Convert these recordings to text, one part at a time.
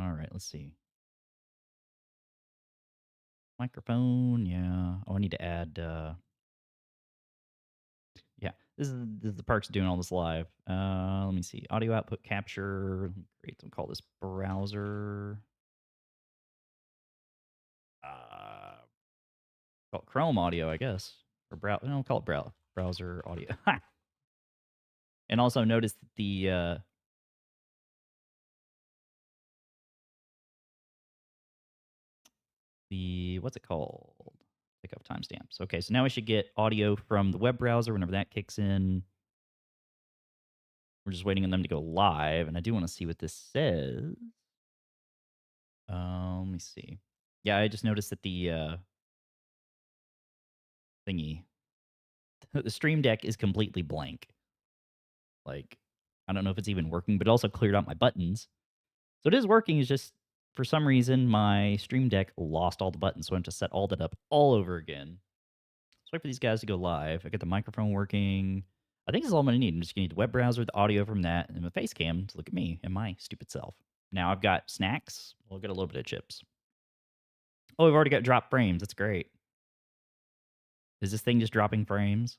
All right, let's see. Microphone, yeah. Oh, I need to add, yeah. This is the perks of doing all this live. Let me see. Audio output capture. Let me create. We'll call this browser. Call it Chrome audio, I guess, or no, I'll call it browser audio. And also notice that the what's it called? Pick up timestamps. Okay, so now we should get audio from the web browser whenever that kicks in. We're just waiting on them to go live, and I do want to see what this says. Let me see. Yeah, I just noticed that the thingy, the Stream Deck is completely blank. Like, I don't know if it's even working, but it also cleared out my buttons. So it is working. It's just for some reason my Stream Deck lost all the buttons, so I have to set all that up all over again. Let's wait for these guys to go live. I got the microphone working. I think this is all I'm going to need. I'm just going to need the web browser, the audio from that, and the face cam to look at me and my stupid self. Now I've got snacks. We'll get a little bit of chips. Oh, we've already got drop frames. That's great. Is this thing just dropping frames?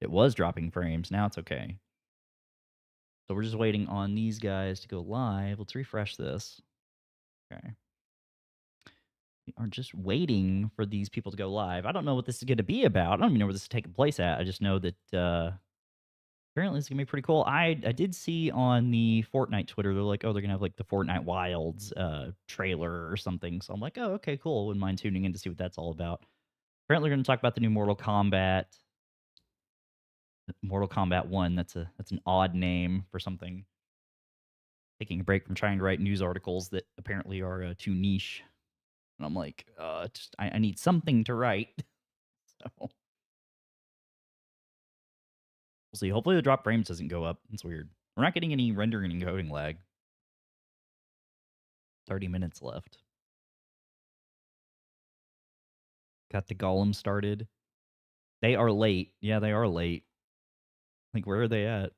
It was dropping frames. Now it's okay. So we're just waiting on these guys to go live. Let's refresh this. Okay. We are just waiting for these people to go live. I don't know what this is going to be about. I don't even know where this is taking place at. I just know that apparently it's going to be pretty cool. I did see on the Fortnite Twitter, they're like, oh, they're going to have like the Fortnite Wilds trailer or something. So I'm like, oh, okay, cool. Wouldn't mind tuning in to see what that's all about. Apparently we're going to talk about the new Mortal Kombat 1. That's an odd name for something. Taking a break from trying to write news articles that apparently are too niche. And I'm like, I need something to write. So we'll see. Hopefully the drop frames doesn't go up. It's weird. We're not getting any rendering and encoding lag. 30 minutes left. Got the golem started. They are late. Yeah, they are late. Like, where are they at?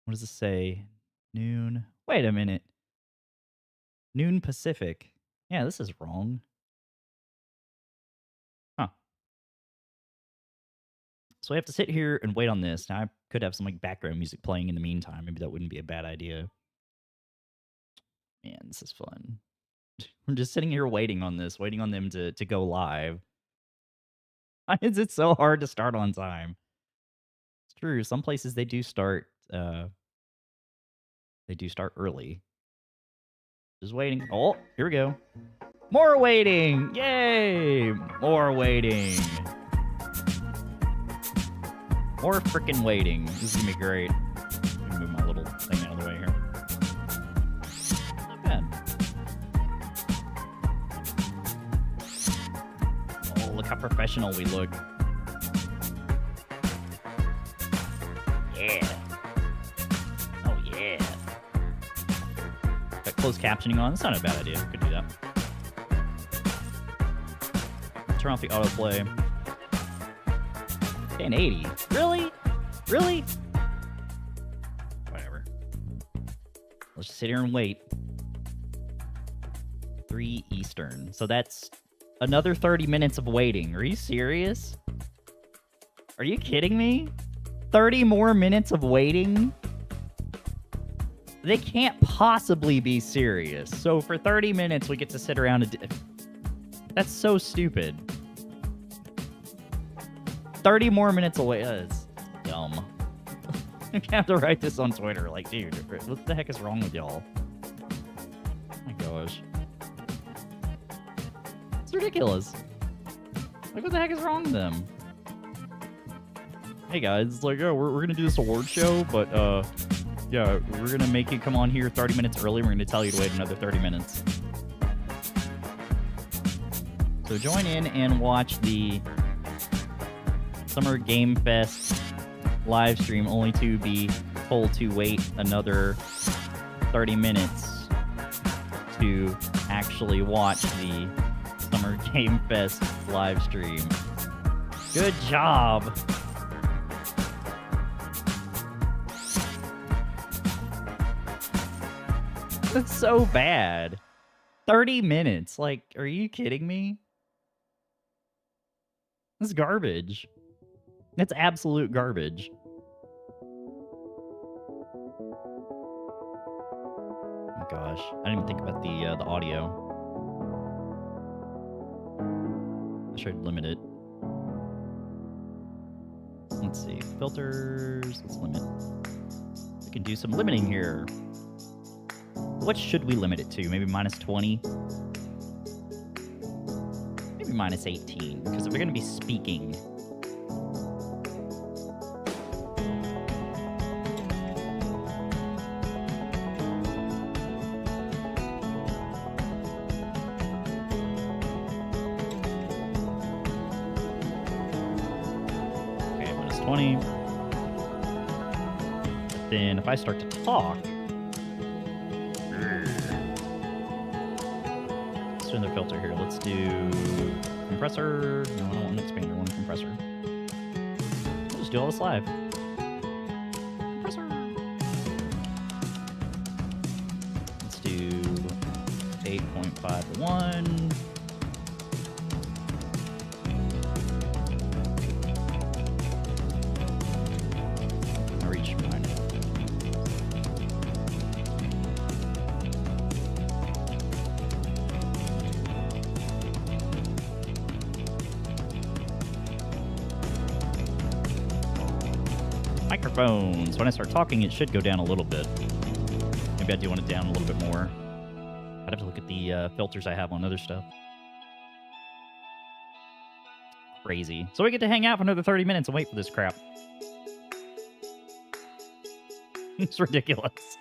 What does this say? Noon. Wait a minute. Noon Pacific. Yeah, this is wrong. Huh. So I have to sit here and wait on this. Now I could have some like background music playing in the meantime. Maybe that wouldn't be a bad idea. Man, this is fun. I'm just sitting here waiting on this, waiting on them to go live. Why is it so hard to start on time? It's true. Some places they do start early. Just waiting. Oh, here we go. More waiting! Yay! More waiting. More freaking waiting. This is gonna be great. Let me move my little thing out of the way here. Not bad. Oh, look how professional we look. Yeah. Oh, yeah. Got closed captioning on. That's not a bad idea. Could do that. Turn off the autoplay. 1080. Really? Really? Whatever. Let's just sit here and wait. 3 Eastern. So that's another 30 minutes of waiting. Are you serious? Are you kidding me? 30 more minutes of waiting? They can't possibly be serious. So for 30 minutes, we get to sit around and... That's so stupid. 30 more minutes away. That's dumb. I have to write this on Twitter. Like, dude, what the heck is wrong with y'all? Oh my gosh. It's ridiculous. Like, what the heck is wrong with them? Hey guys, it's like, oh, we're gonna do this award show, but yeah, we're gonna make you come on here 30 minutes early. We're gonna tell you to wait another 30 minutes. So join in and watch the Summer Game Fest live stream, only to be told to wait another 30 minutes to actually watch the Summer Game Fest live stream. Good job. That's so bad. 30 minutes. Like, are you kidding me? This is garbage. That's absolute garbage. Oh my gosh. I didn't even think about the audio. I should limit it. Let's see. Filters. Let's limit. We can do some limiting here. What should we limit it to? Maybe minus 20? Maybe minus 18, because if we're going to be speaking... Okay, minus 20. Then if I start to talk... Let's do another filter here. Let's do compressor. No, I don't want an expander. I want a compressor. We'll just do all this live. Compressor. Let's do 8.5 to 1. I reached mine. Microphones. When I start talking, it should go down a little bit. Maybe I do want it down a little bit more. I'd have to look at the filters I have on other stuff. Crazy. So we get to hang out for another 30 minutes and wait for this crap. It's ridiculous.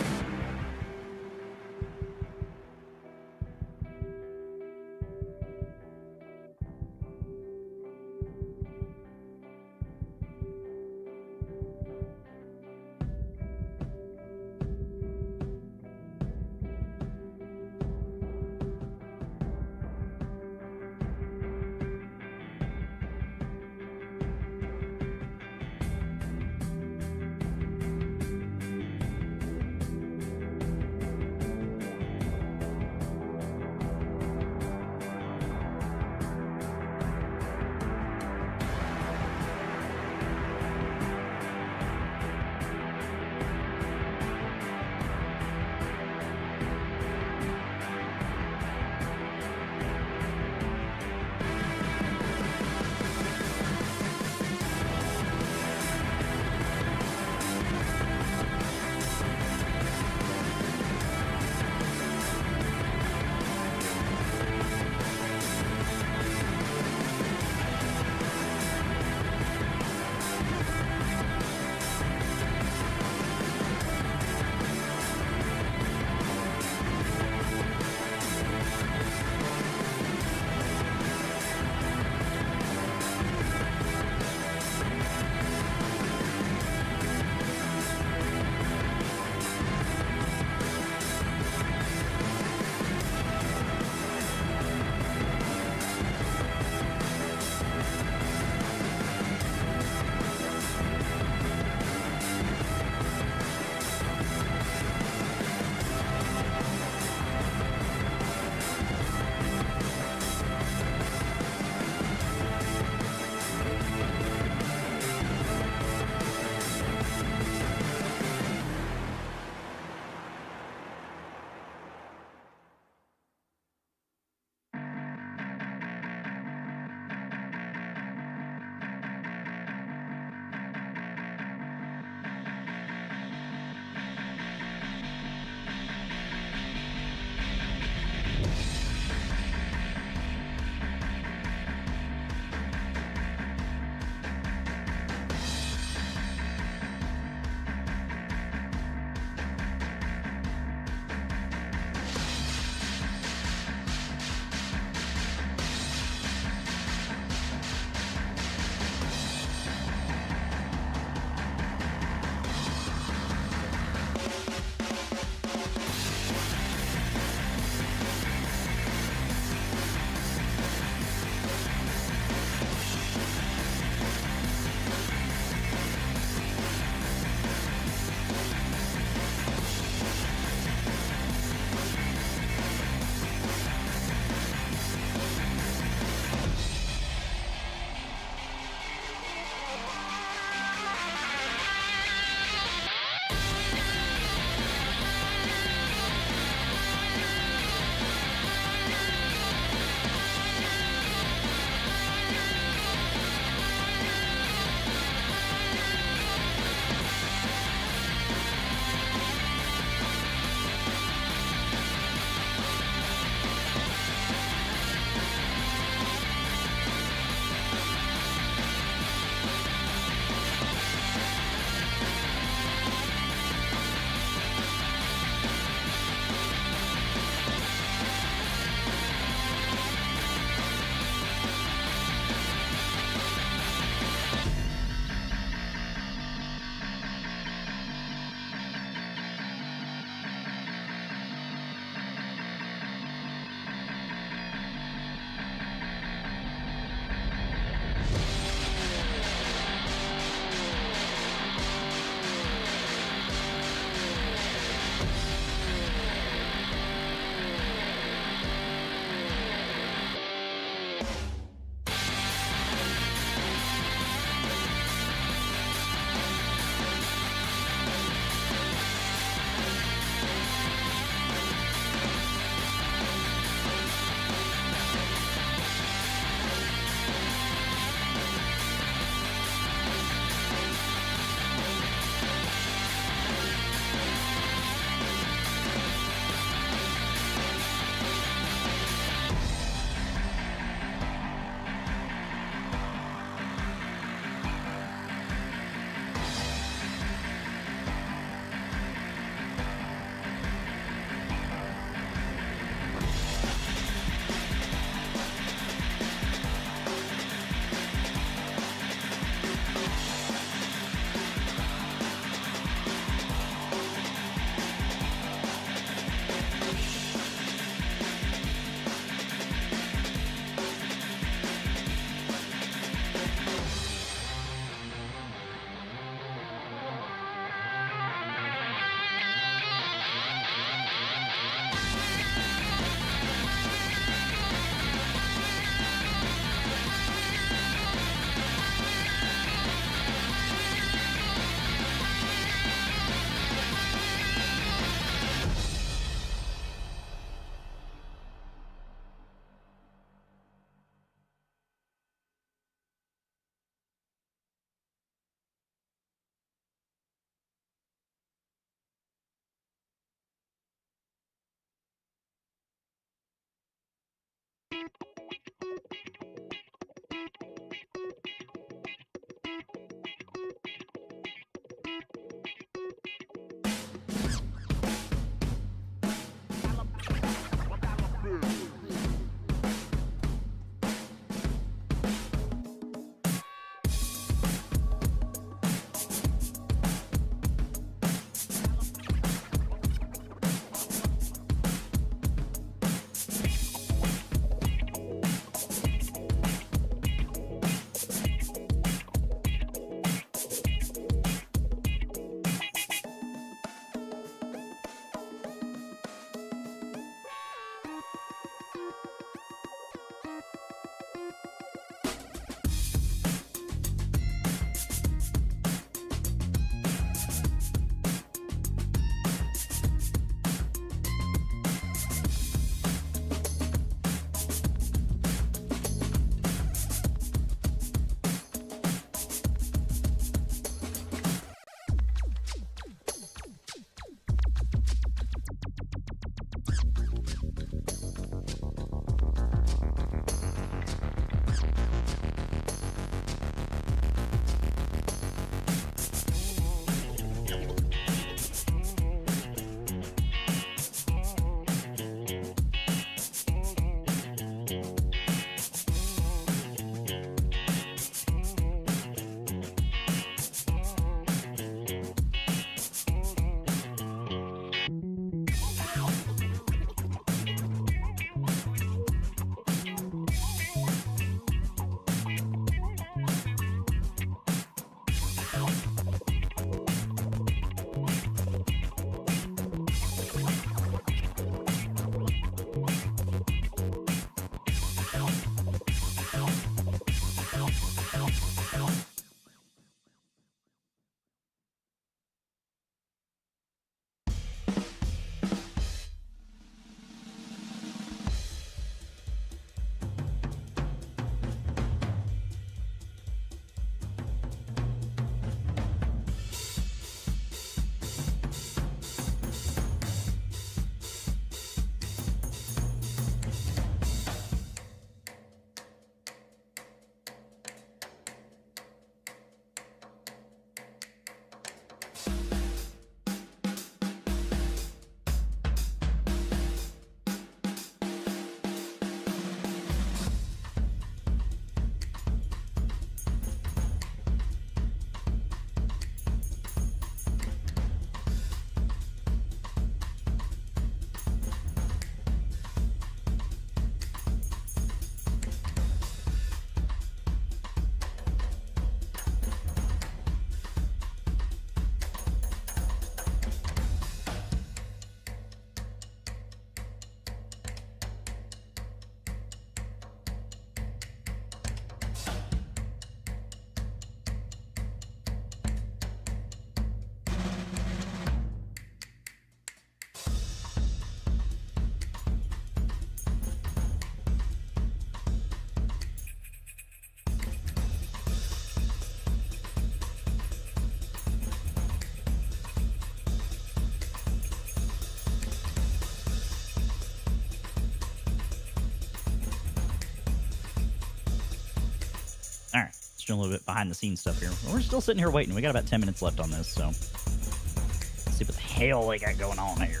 All right, let's do a little bit behind the scenes stuff here. We're still sitting here waiting. We got about 10 minutes left on this, so let's see what the hell they got going on here.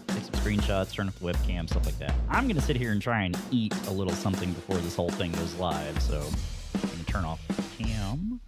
Take some screenshots, turn up the webcam, stuff like that. I'm going to sit here and try and eat a little something before this whole thing goes live, so I'm going to turn off the cam.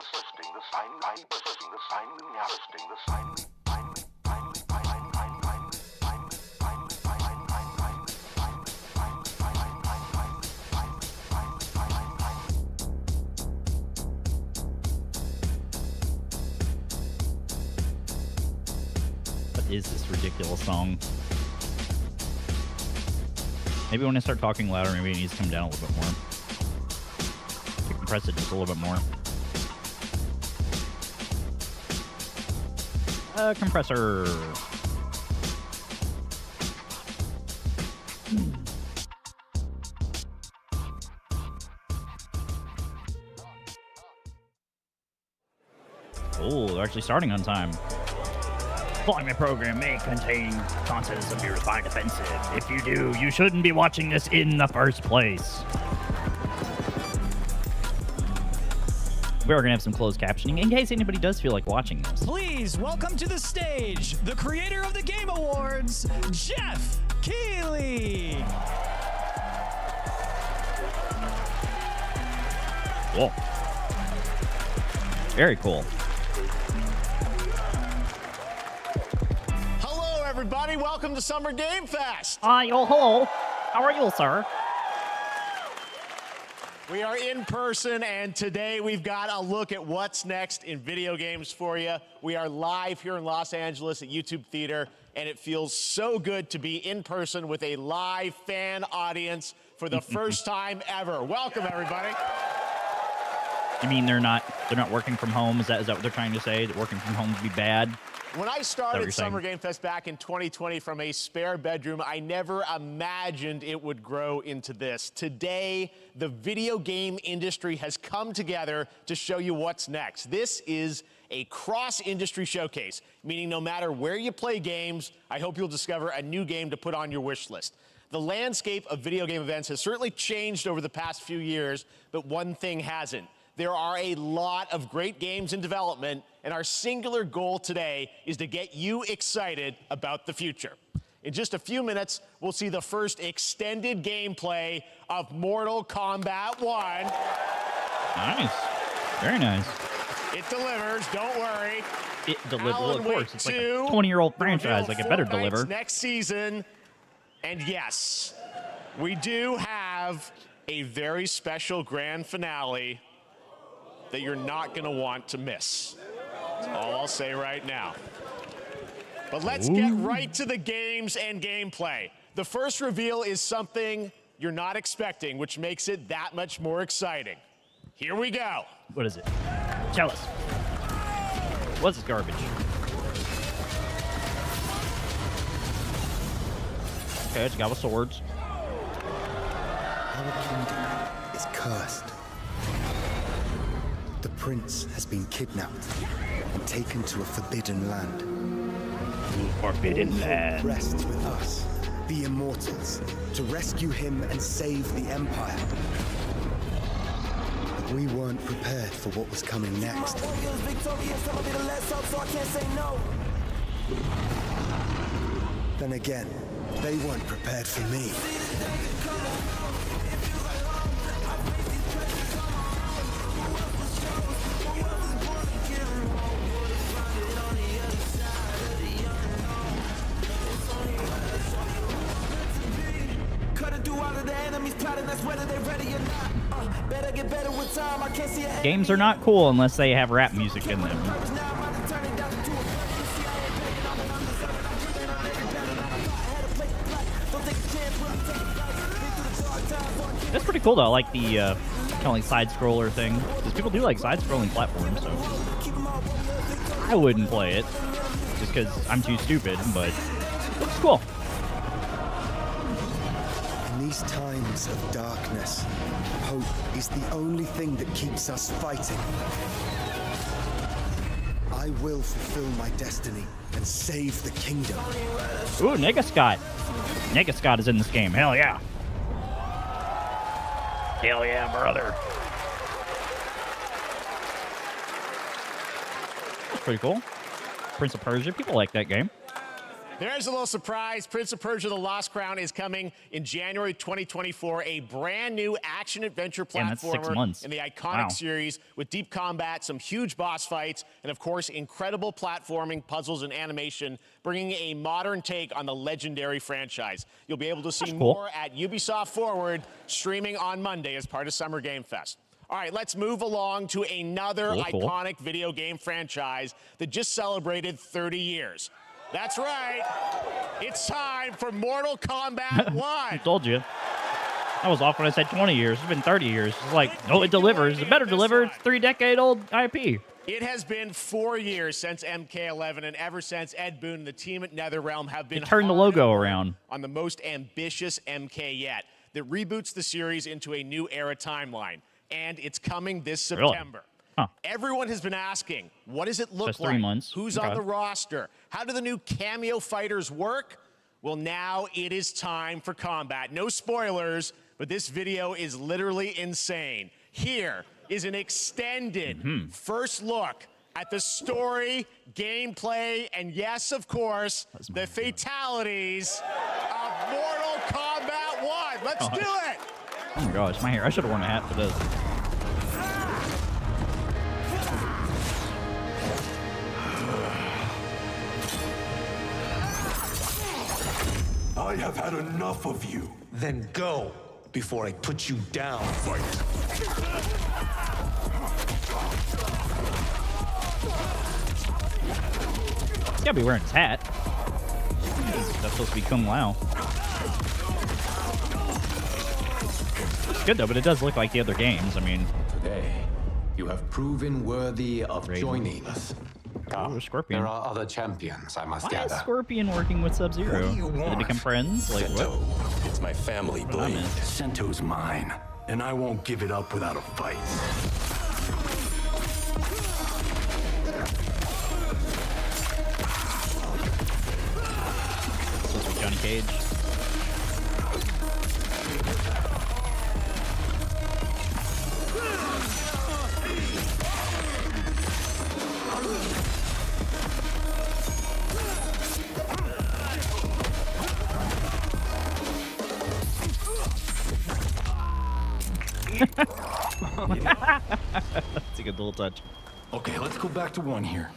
What is this ridiculous song? Maybe when I start talking louder, maybe it needs to come down a little bit more. To compress it just a little bit more. Compressor. Oh, they're actually starting on time. Following my program may contain content that appears highly offensive. If you do, you shouldn't be watching this in the first place. We are going to have some closed captioning in case anybody does feel like watching this. Please welcome to the stage the creator of the Game Awards, Jeff Keighley. Cool. Very cool. Hello, everybody. Welcome to Summer Game Fest. Hello. How are you, sir? We are in person, and today we've got a look at what's next in video games for you. We are live here in Los Angeles at YouTube Theater, and it feels so good to be in person with a live fan audience for the first time ever. Welcome, everybody. You mean they're not working from home? Is that what they're trying to say? That working from home would be bad? When I started Summer saying? Game Fest back in 2020 from a spare bedroom, I never imagined it would grow into this. Today, the video game industry has come together to show you what's next. This is a cross-industry showcase, meaning no matter where you play games, I hope you'll discover a new game to put on your wish list. The landscape of video game events has certainly changed over the past few years, but one thing hasn't. There are a lot of great games in development, and our singular goal today is to get you excited about the future. In just a few minutes, we'll see the first extended gameplay of Mortal Kombat 1. Nice. Very nice. It delivers, don't worry. It delivers. Well, of course. It's like a 2, 20-year-old franchise. Like, it better deliver. Next season. And yes, we do have a very special grand finale that you're not going to want to miss. That's all I'll say right now. But let's get right to the games and gameplay. The first reveal is something you're not expecting, which makes it that much more exciting. Here we go. What is it? Tell us. What's this garbage? Okay, it's got with swords. Our kingdom is cursed. The prince has been kidnapped and taken to a forbidden land. Forbidden land. Rests with us, the immortals, to rescue him and save the empire. But we weren't prepared for what was coming next. Then again, they weren't prepared for me. Games are not cool unless they have rap music in them. That's pretty cool, though. I like the kind of like side-scroller thing. Because people do like side-scrolling platforms, so I wouldn't play it just because I'm too stupid, but it looks cool. In these times of darkness, hope is the only thing that keeps us fighting. I will fulfill my destiny and save the kingdom. Ooh, Nega Scott. Nega Scott is in this game. Hell yeah. Hell yeah, brother. That's pretty cool. Prince of Persia. People like that game. There's a little surprise. Prince of Persia: The Lost Crown is coming in January 2024. A brand new action-adventure Damn, that's 6 platformer months. in the iconic Wow. series with deep combat, some huge boss fights, and of course, incredible platforming, puzzles, and animation, bringing a modern take on the legendary franchise. You'll be able to see cool. more at Ubisoft Forward, streaming on Monday as part of Summer Game Fest. All right, let's move along to another Cool. iconic video game franchise that just celebrated 30 years. That's right. It's time for Mortal Kombat 1. I told you. I was off when I said 20 years. It's been 30 years. It's like, oh, it delivers. It better deliver. It's 3-decade-old IP. It has been 4 years since MK11, and ever since, Ed Boon and the team at NetherRealm have been Turn the hard logo at work around. on the most ambitious MK yet that reboots the series into a new era timeline. And it's coming this Really? September. Huh. Everyone has been asking, what does it look Just 3 like? months. Who's Okay. on the roster? How do the new cameo fighters work? Well, now it is time for combat. No spoilers, but this video is literally insane. Here is an extended first look at the story, gameplay, and yes, of course, the fatalities of Mortal Kombat 1. Let's do it! Oh my gosh, my hair. I should have worn a hat for this. I have had enough of you. Then go before I put you down. He's gotta be wearing his hat. That's supposed to be Kung Lao. It's good though, but it does look like the other games. I mean, Today, you have proven worthy of Raiden. joining us. ooh, Scorpion. There are other champions, I must Why is gather. Scorpion working with Sub-Zero? What do you Did they want? become friends? Like what? It's my family What I blade. missed? Sento's mine, and I won't give it up without a fight. Supposed to be Johnny Cage. That's a good little touch. Okay, let's go back to one here.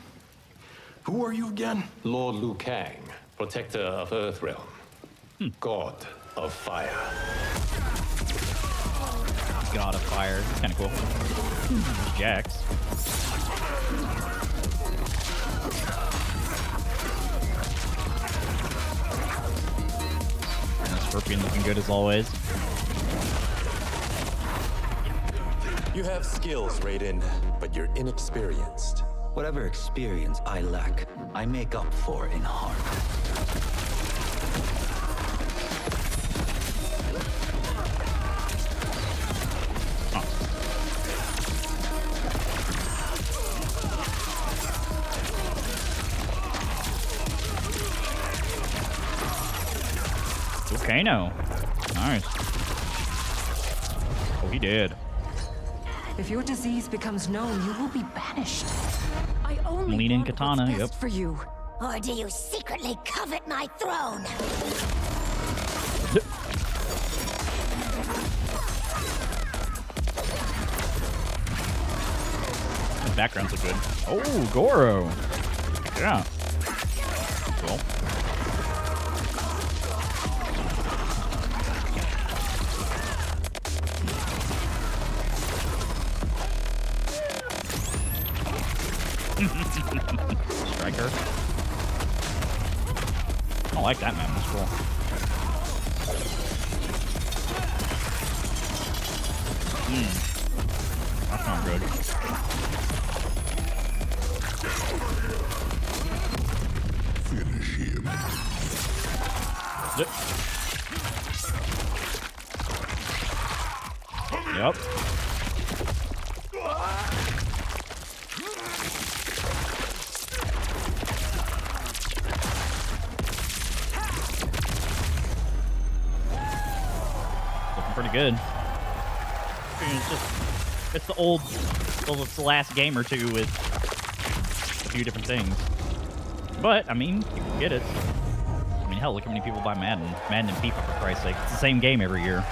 Who are you again? Lord Liu Kang, protector of Earthrealm, god of fire. God of Fire. Kind of cool. There's Jax. And Scorpion looking good as always. You have skills, Raiden, but you're inexperienced. Whatever experience I lack, I make up for in heart. Volcano. Nice. Oh, he did. If your disease becomes known, you will be banished. I only Leaning want katana, what's best yep. for you. Or do you secretly covet my throne? The backgrounds are good. Oh, Goro. Yeah. Cool. Striker. I like that man. That's cool. That's not good. Finish him. Zip. Yep. Looking pretty good. It's the old, well, it's the last game or two with a few different things. But, I mean, you can get it. mean, hell, look how many people buy Madden. Madden and FIFA, for Christ's sake. It's the same game every year.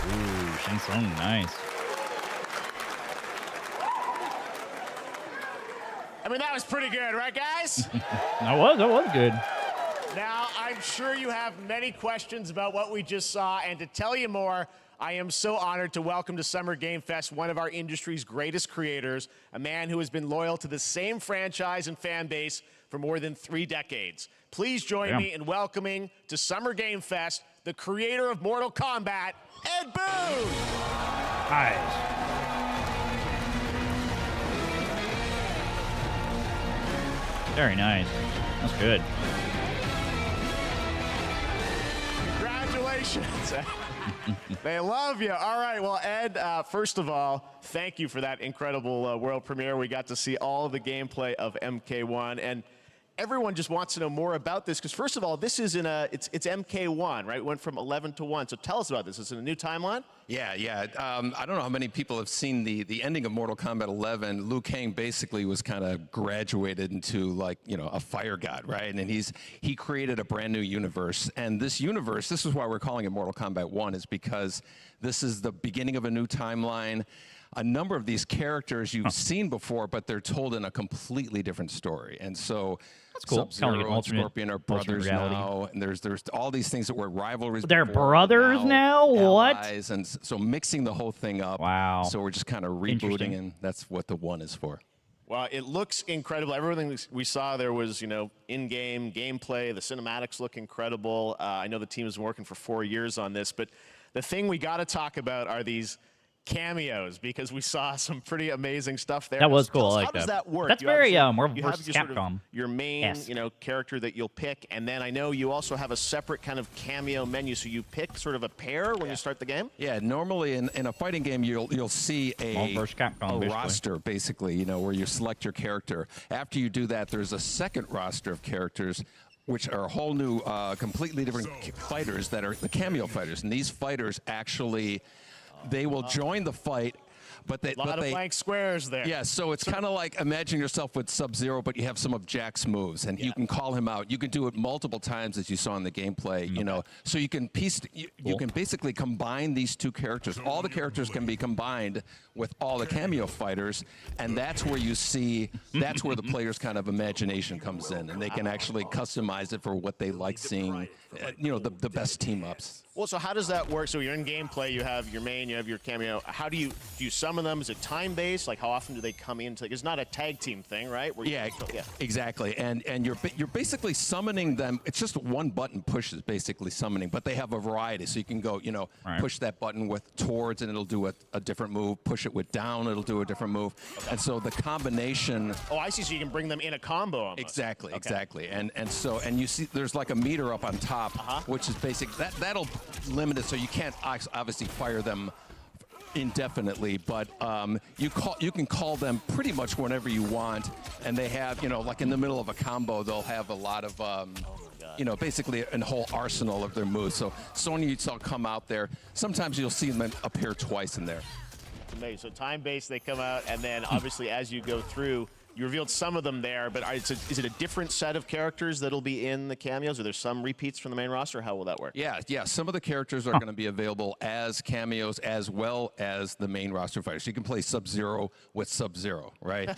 Ooh, Shang Tsung, nice. I mean, that was pretty good, right, guys? That was good. Now, I'm sure you have many questions about what we just saw, and to tell you more, I am so honored to welcome to Summer Game Fest one of our industry's greatest creators, a man who has been loyal to the same franchise and fan base for more than 3 decades. Please join me in welcoming to Summer Game Fest the creator of Mortal Kombat, Ed Boon! Nice. Very nice. That's good. Congratulations. They love you. All right. Well, Ed, first of all, thank you for that incredible world premiere. We got to see all of the gameplay of MK1. And everyone just wants to know more about this because, first of all, this is it's MK1, right? It went from 11 to 1. So tell us about this. Is it a new timeline? Yeah. I don't know how many people have seen the ending of Mortal Kombat 11. Liu Kang basically was kind of graduated into, like, you know, a fire god, right? And he created a brand new universe. And this universe, this is why we're calling it Mortal Kombat 1, is because this is the beginning of a new timeline. A number of these characters you've seen before, but they're told in a completely different story. And so that's cool. Sub-Zero and Scorpion are brothers now, and there's all these things that were rivalries. They're brothers now? What? And so mixing the whole thing up. Wow. So we're just kind of rebooting, and that's what the 1 is for. Well, it looks incredible. Everything we saw there was, you know, in-game gameplay. The cinematics look incredible. I know the team has been working for 4 years on this, but the thing we got to talk about are these cameos, because we saw some pretty amazing stuff there. That was cool. I like how does that work? That's you very Marvel versus Capcom. Your main, you know, character that you'll pick, and then I know you also have a separate kind of cameo menu. So you pick sort of a pair when you start the game. Yeah, normally in a fighting game you'll see a roster basically, you know, where you select your character. After you do that, there's a second roster of characters, which are a whole new, completely different fighters that are the cameo fighters, and these fighters actually. They will join the fight, but they... A lot of blank squares there. Yeah, so it's kind of like, imagine yourself with Sub-Zero, but you have some of Jack's moves, and you can call him out. You can do it multiple times, as you saw in the gameplay, you know. So you can you can basically combine these two characters. All the characters can be combined with all the cameo fighters, and that's where you see, that's where the player's kind of imagination comes in, and they can actually customize it for what they like seeing, you know, the best team-ups. Well, so how does that work? So you're in gameplay, you have your main, you have your cameo. How do you summon them? Is it time-based? Like, how often do they come in? It's not a tag team thing, right? Yeah, exactly. And you're basically summoning them. It's just one button push is basically summoning, but they have a variety. So you can go, you know, push that button with towards, and it'll do a different move. Push it with down, it'll do a different move. And so the combination. Oh, I see. So you can bring them in a combo almost. Exactly, exactly. And you see, there's like a meter up on top, which is basic. That'll limit it, so you can't obviously fire them indefinitely, but you can call them pretty much whenever you want, and they have, you know, like in the middle of a combo, they'll have a lot of you know, basically a whole arsenal of their moves. So Sonya, you saw come out there. Sometimes you'll see them appear twice in there. Amazing. So time-based, they come out, and then obviously as you go through, you revealed some of them there, but is it a different set of characters that'll be in the cameos? Are there some repeats from the main roster? How will that work? Yeah. Some of the characters are going to be available as cameos as well as the main roster fighters. You can play Sub-Zero with Sub-Zero, right?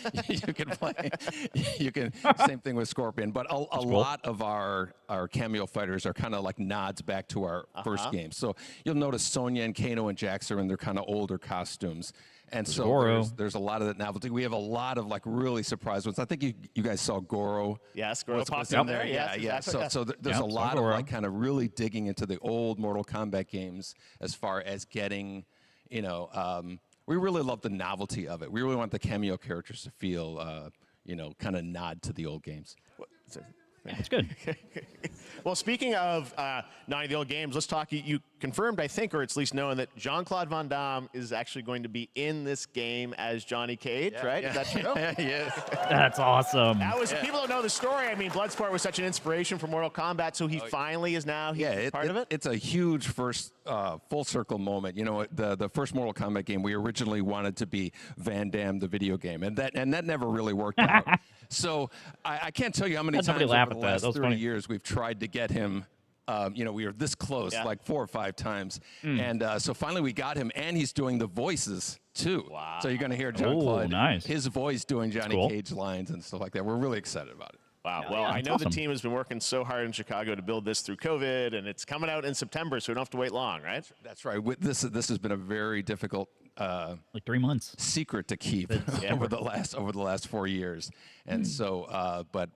Same thing with Scorpion. But a lot of our cameo fighters are kind of like nods back to our first game. So you'll notice Sonya and Kano and Jax are in their kind of older costumes. And so there's a lot of that novelty. We have a lot of like really surprise ones. I think you guys saw Goro. Yes, Goro popped in there. Yeah. Exactly. So there's a lot of like kind of really digging into the old Mortal Kombat games as far as getting, you know, we really love the novelty of it. We really want the cameo characters to feel, you know, kind of nod to the old games. That's good. Well, speaking of nodding the old games, let's talk. You confirmed, I think, or it's at least known that Jean-Claude Van Damme is actually going to be in this game as Johnny Cage, right? Is that true? Yes. That's awesome. That was, people don't know the story. I mean, Bloodsport was such an inspiration for Mortal Kombat, so he finally is now part of it? It's a huge first full circle moment. You know, the first Mortal Kombat game, we originally wanted to be Van Damme, the video game, and that never really worked out. So I can't tell you how many times over the last 30 years we've tried to get him. You know, we were this close, like 4 or 5 times. And so finally we got him, and he's doing the voices, too. Wow. So you're going to hear Jean-Claude, nice. his voice doing Johnny cool. Cage lines and stuff like that. We're really excited about it. Wow. Well, I know the team has been working so hard in Chicago to build this through COVID, and it's coming out in September, so we don't have to wait long, right? That's right. This has been a very difficult like 3 months secret to keep over the last 4 years. And so, but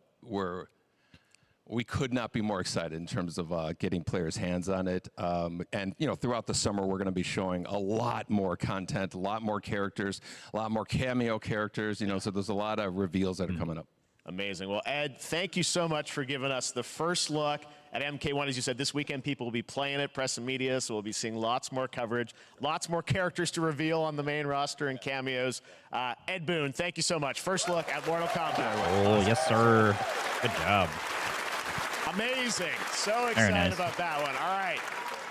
we could not be more excited in terms of getting players' hands on it. And, you know, throughout the summer, we're going to be showing a lot more content, a lot more characters, a lot more cameo characters, you know, so there's a lot of reveals that are coming up. Amazing. Well, Ed, thank you so much for giving us the first look at MK1. As you said, this weekend people will be playing it, press and media, so we'll be seeing lots more coverage, lots more characters to reveal on the main roster and cameos. Ed Boon, thank you so much. First look at Mortal Kombat. Oh, yes, sir. Good job. Amazing. So excited about that one. All right.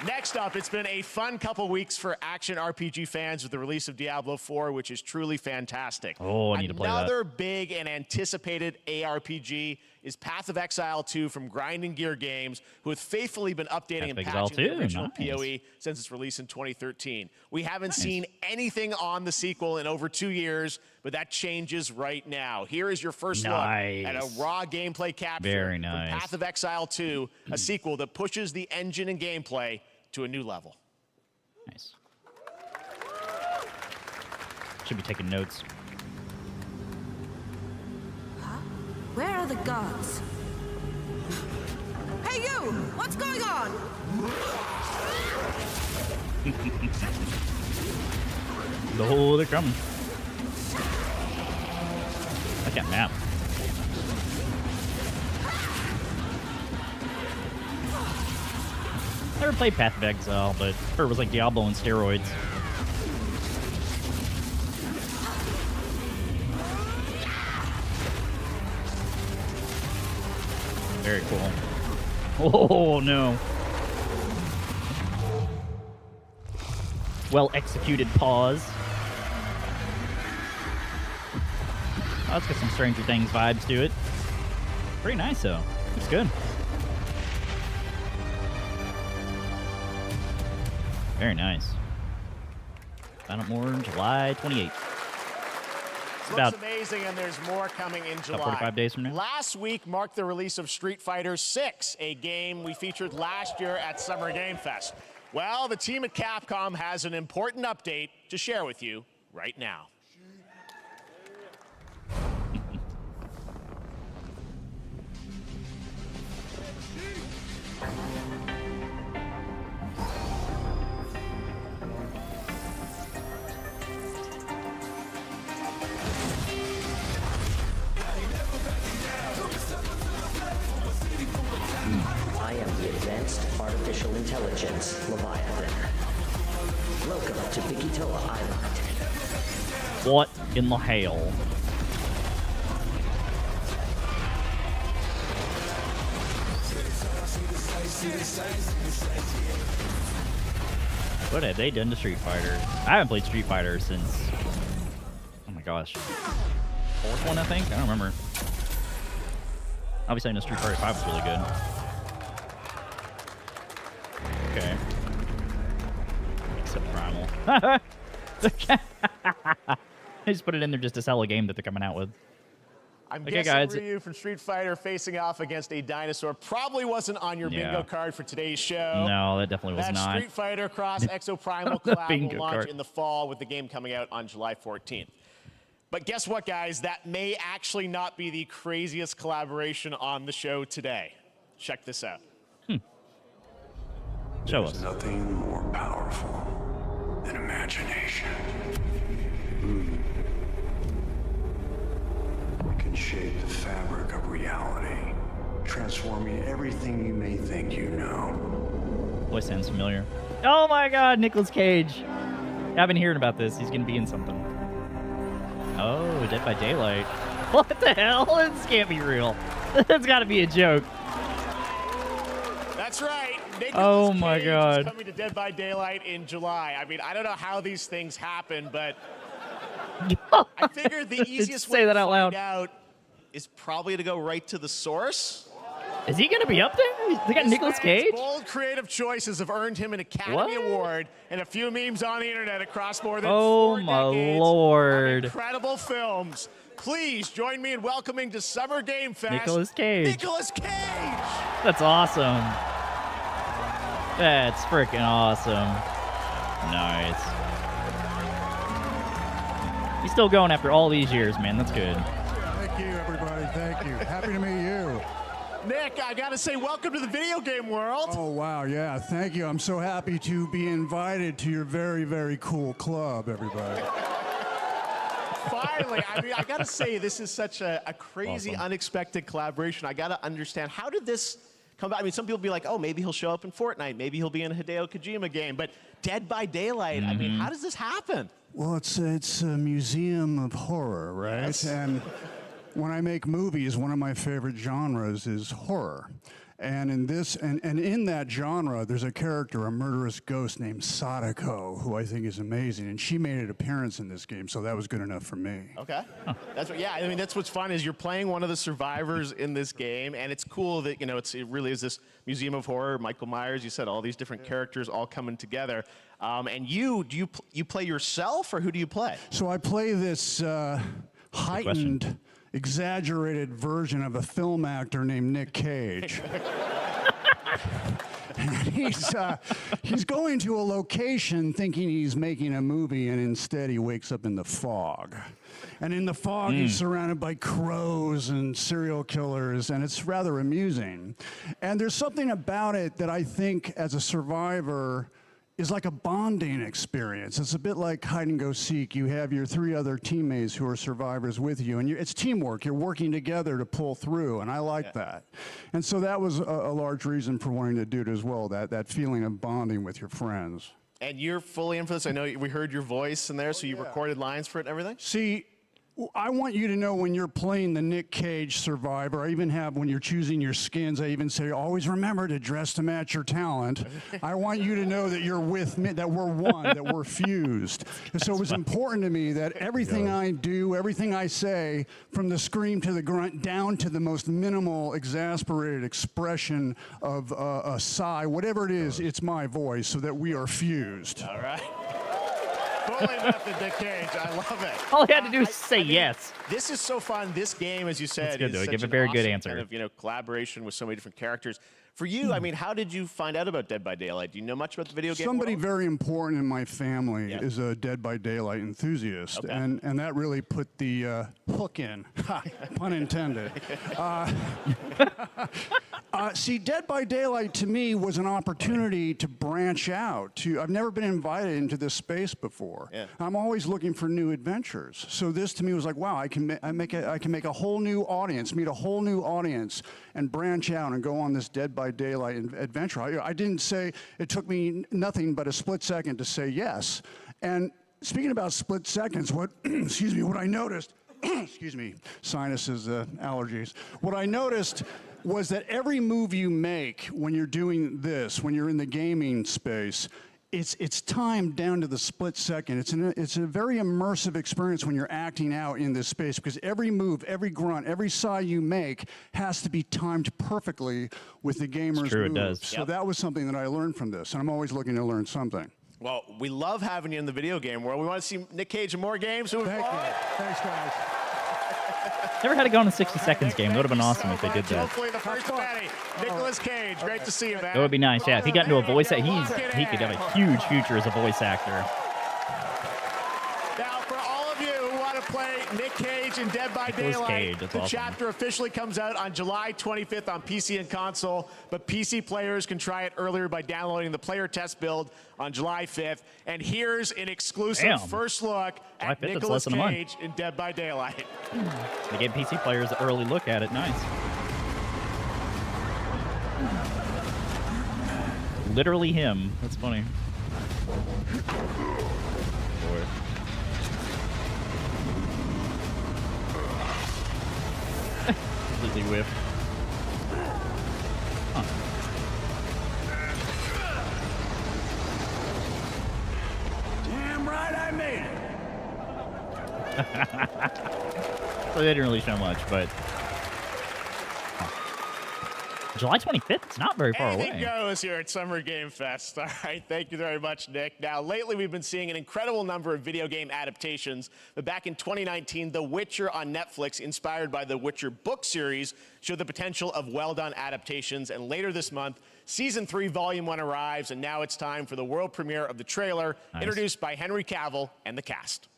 Next up, it's been a fun couple weeks for action RPG fans with the release of Diablo 4, which is truly fantastic. Oh, I need to play that. Another big and anticipated ARPG is Path of Exile 2 from Grinding Gear Games, who have faithfully been updating and patching the original PoE since its release in 2013. We haven't seen anything on the sequel in over 2 years, but that changes right now. Here is your first look at a raw gameplay capture from Path of Exile 2, a sequel that pushes the engine and gameplay to a new level. Nice. Should be taking notes. Where are the gods? Hey you! What's going on? Oh, they're coming. I got map. Never played Path of Exile, but it was like Diablo on steroids. Very cool. Oh, no. Well executed pause. Oh, let's get some Stranger Things vibes to it. Pretty nice, though. Looks good. Very nice. Found out more in July 28th. Looks amazing, and there's more coming in July. About 45 days from now. Last week marked the release of Street Fighter 6, a game we featured last year at Summer Game Fest. Well, the team at Capcom has an important update to share with you right now. I am the Advanced Artificial Intelligence Leviathan. Welcome to Bikitoa Island. What in the hell? What have they done to Street Fighter? I haven't played Street Fighter since... Oh my gosh. Fourth one, I think? I don't remember. Obviously, I know Street Fighter 5 was really good. Okay. Except Primal. I just put it in there just to sell a game that they're coming out with. I'm guessing Ryu from Street Fighter facing off against a dinosaur probably wasn't on your bingo card for today's show. No, that definitely was not. Street Fighter Cross Exo Primal collab will launch in the fall with the game coming out on July 14th. But guess what, guys? That may actually not be the craziest collaboration on the show today. Check this out. Show us. There's nothing more powerful than imagination. It can shape the fabric of reality, transforming everything you may think you know. Voice sounds familiar. Oh my God, Nicolas Cage. I've been hearing about this. He's going to be in something. Oh, Dead by Daylight. What the hell? This can't be real. That's got to be a joke. That's right. Oh my Cage God. is coming to Dead by Daylight in July. I mean, I don't know how these things happen, but I figured the easiest way to find out is probably to go right to the source. Is he going to be up there? They got Nicolas Cage? Bold creative choices have earned him an Academy Award and a few memes on the internet across more than 4 my decades Lord. of incredible films. Please join me in welcoming to Summer Game Fest Nicolas Cage. Nicolas Cage. That's awesome. That's freaking awesome. Nice. He's still going after all these years, man. That's good. Thank you, everybody. Thank you. Happy to meet you. Nick, I gotta say, welcome to the video game world. Oh, wow, yeah, thank you. I'm so happy to be invited to your very, very cool club, everybody. Finally, I mean, I gotta say, this is such a crazy, unexpected collaboration. I gotta understand, how did this come about? I mean, some people be like, oh, maybe he'll show up in Fortnite, maybe he'll be in a Hideo Kojima game, but Dead by Daylight, I mean, how does this happen? Well, it's a museum of horror, right? Yes. And when I make movies, one of my favorite genres is horror. And in this, and in that genre, there's a character, a murderous ghost named Sadako, who I think is amazing. And she made an appearance in this game, so that was good enough for me. Okay. That's what, yeah, I mean, that's what's fun is you're playing one of the survivors in this game, and it's cool that, you know, it really is this museum of horror. Michael Myers, you said all these different characters all coming together. And you play yourself, or who do you play? So I play this heightened, exaggerated version of a film actor named Nick Cage. He's going to a location thinking he's making a movie, and instead he wakes up in the fog. And in the fog, he's surrounded by crows and serial killers, and it's rather amusing. And there's something about it that I think, as a survivor, is like a bonding experience. It's a bit like hide and go seek. You have your 3 other teammates who are survivors with you, and it's teamwork. You're working together to pull through, and I like that. And so that was a large reason for wanting to do it as well, that feeling of bonding with your friends. And you're fully in for this. I know we heard your voice in there, so you recorded lines for it and everything? See, I want you to know when you're playing the Nick Cage survivor, I even have, when you're choosing your skins, I even say, always remember to dress to match your talent. I want you to know that you're with me, that we're one, that we're fused. And so it was important to me that everything I do, everything I say, from the scream to the grunt, down to the most minimal, exasperated expression of a sigh, whatever it is, it's my voice, so that we are fused. All right. Fully method, Nick Cage. I love it. All he had to do is say yes. This is so fun. This game, as you said, good, is though. such Give a an very good awesome answer. kind of, you know, collaboration with so many different characters. For you, I mean, how did you find out about Dead by Daylight? Do you know much about the video game Somebody world? very important in my family is a Dead by Daylight enthusiast, and that really put the hook in, pun intended. See, Dead by Daylight to me was an opportunity to branch out. I've never been invited into this space before. Yeah. I'm always looking for new adventures. So this to me was like, wow, I can make a whole new audience, meet a whole new audience, and branch out and go on this Dead by Daylight adventure. I didn't say, it took me nothing but a split second to say yes. And speaking about split seconds, excuse me, what I noticed, excuse me, sinuses, allergies. What I noticed was that every move you make when you're doing this, when you're in the gaming space, it's timed down to the split second. It's a very immersive experience when you're acting out in this space, because every move, every grunt, every sigh you make has to be timed perfectly with the gamer's true, moves. it does. So that was something that I learned from this, and I'm always looking to learn something. Well, we love having you in the video game world. We want to see Nick Cage in more games. Thank you. Thanks, guys. Never had to go on a 60 seconds game. That would have been awesome if they did that. Hopefully the first Benny. Nicolas Cage, great to see you, man. That would be nice. Yeah, if he got into a voice act, he could have a huge future as a voice actor. Now, for all of you who want to play Nick Cage in Dead by Daylight, the chapter officially comes out on July 25th on PC and console, but PC players can try it earlier by downloading the player test build on July 5th. And here's an exclusive first look at Nicolas Cage in Dead by Daylight. They gave PC players an early look at it. Nice. Literally him. That's funny. Boy. Completely whiffed. Huh. Damn right I made it. So they didn't really show much, but July 25th? It's not very far Anything away. goes here at Summer Game Fest. All right, thank you very much, Nick. Now, lately we've been seeing an incredible number of video game adaptations. But back in 2019, The Witcher on Netflix, inspired by the Witcher book series, showed the potential of well-done adaptations. And later this month, Season 3, Volume 1 arrives, and now it's time for the world premiere of the trailer, introduced by Henry Cavill and the cast.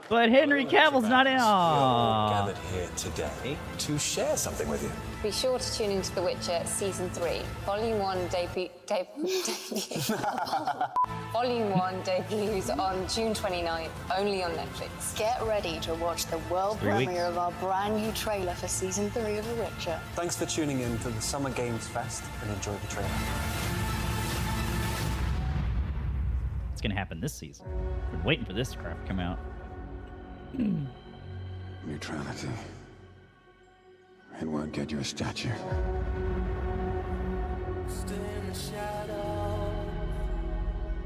But Henry Cavill's not in. Gathered here today to share something with you. Be sure to tune into The Witcher Season 3. Volume 1 Volume 1 debuts on June 29th, only on Netflix. Get ready to watch the world premiere of our brand new trailer for Season 3 of The Witcher. Thanks for tuning in to the Summer Games Fest and enjoy the trailer. It's gonna happen this season. Been waiting for this crap to come out. Neutrality. It won't get you a statue.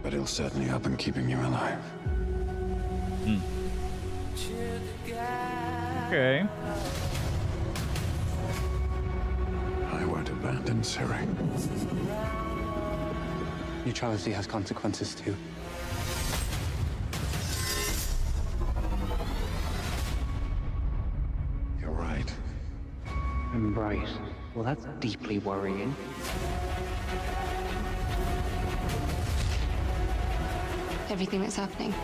But it'll certainly help in keeping you alive. Okay. I won't abandon Ciri. Neutrality has consequences too. You're right. Right. Well, that's deeply worrying. Everything that's happening.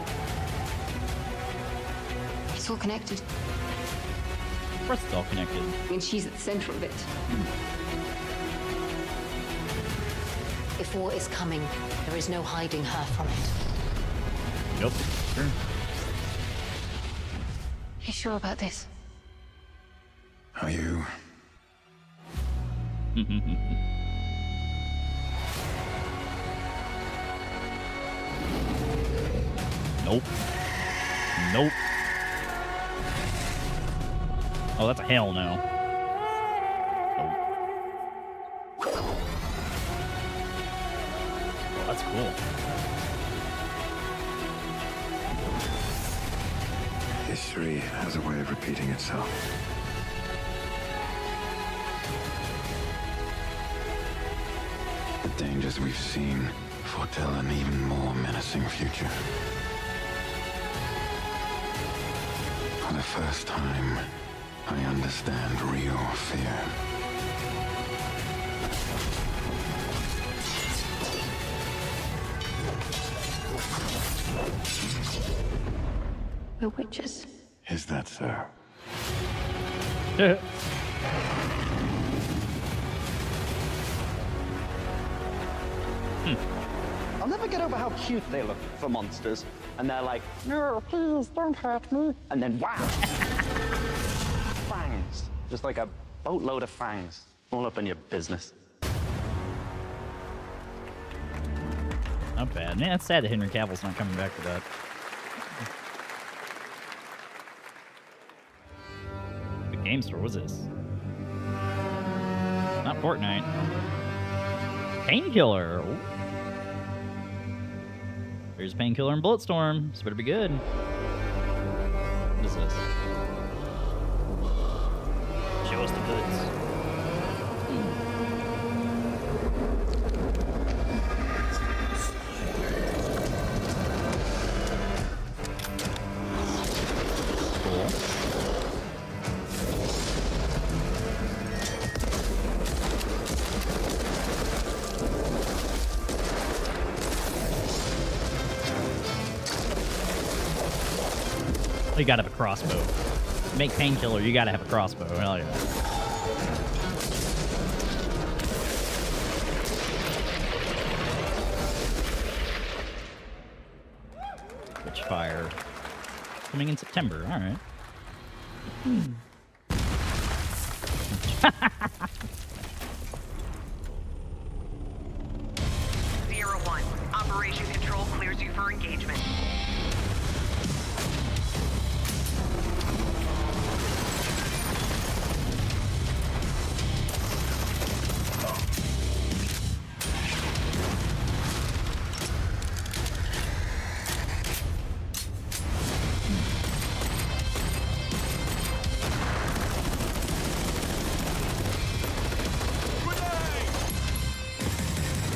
It's all connected. Of course it's all connected. And she's at the center of it. If war is coming, there is no hiding her from it. Yep. Sure. You sure about this? Are you? Nope. Nope. Oh, that's a hell no. Nope. Oh, that's cool. History has a way of repeating itself. The dangers we've seen foretell an even more menacing future. For the first time, I understand real fear. We're witches. Is that so? I'll never get over how cute they look for monsters. And they're like, no, please, don't hurt me. And then, wow. Fangs. Just like a boatload of fangs. All up in your business. Not bad. Man, it's sad that Henry Cavill's not coming back for that. The game store, what's this? Not Fortnite. Painkiller. Ooh. There's Painkiller and Bulletstorm. This better be good. What is this? Show us the goods. You gotta have a crossbow. Make Painkiller, you gotta have a crossbow. Hell yeah. Witchfire. Coming in September, alright. Zero 1. Operation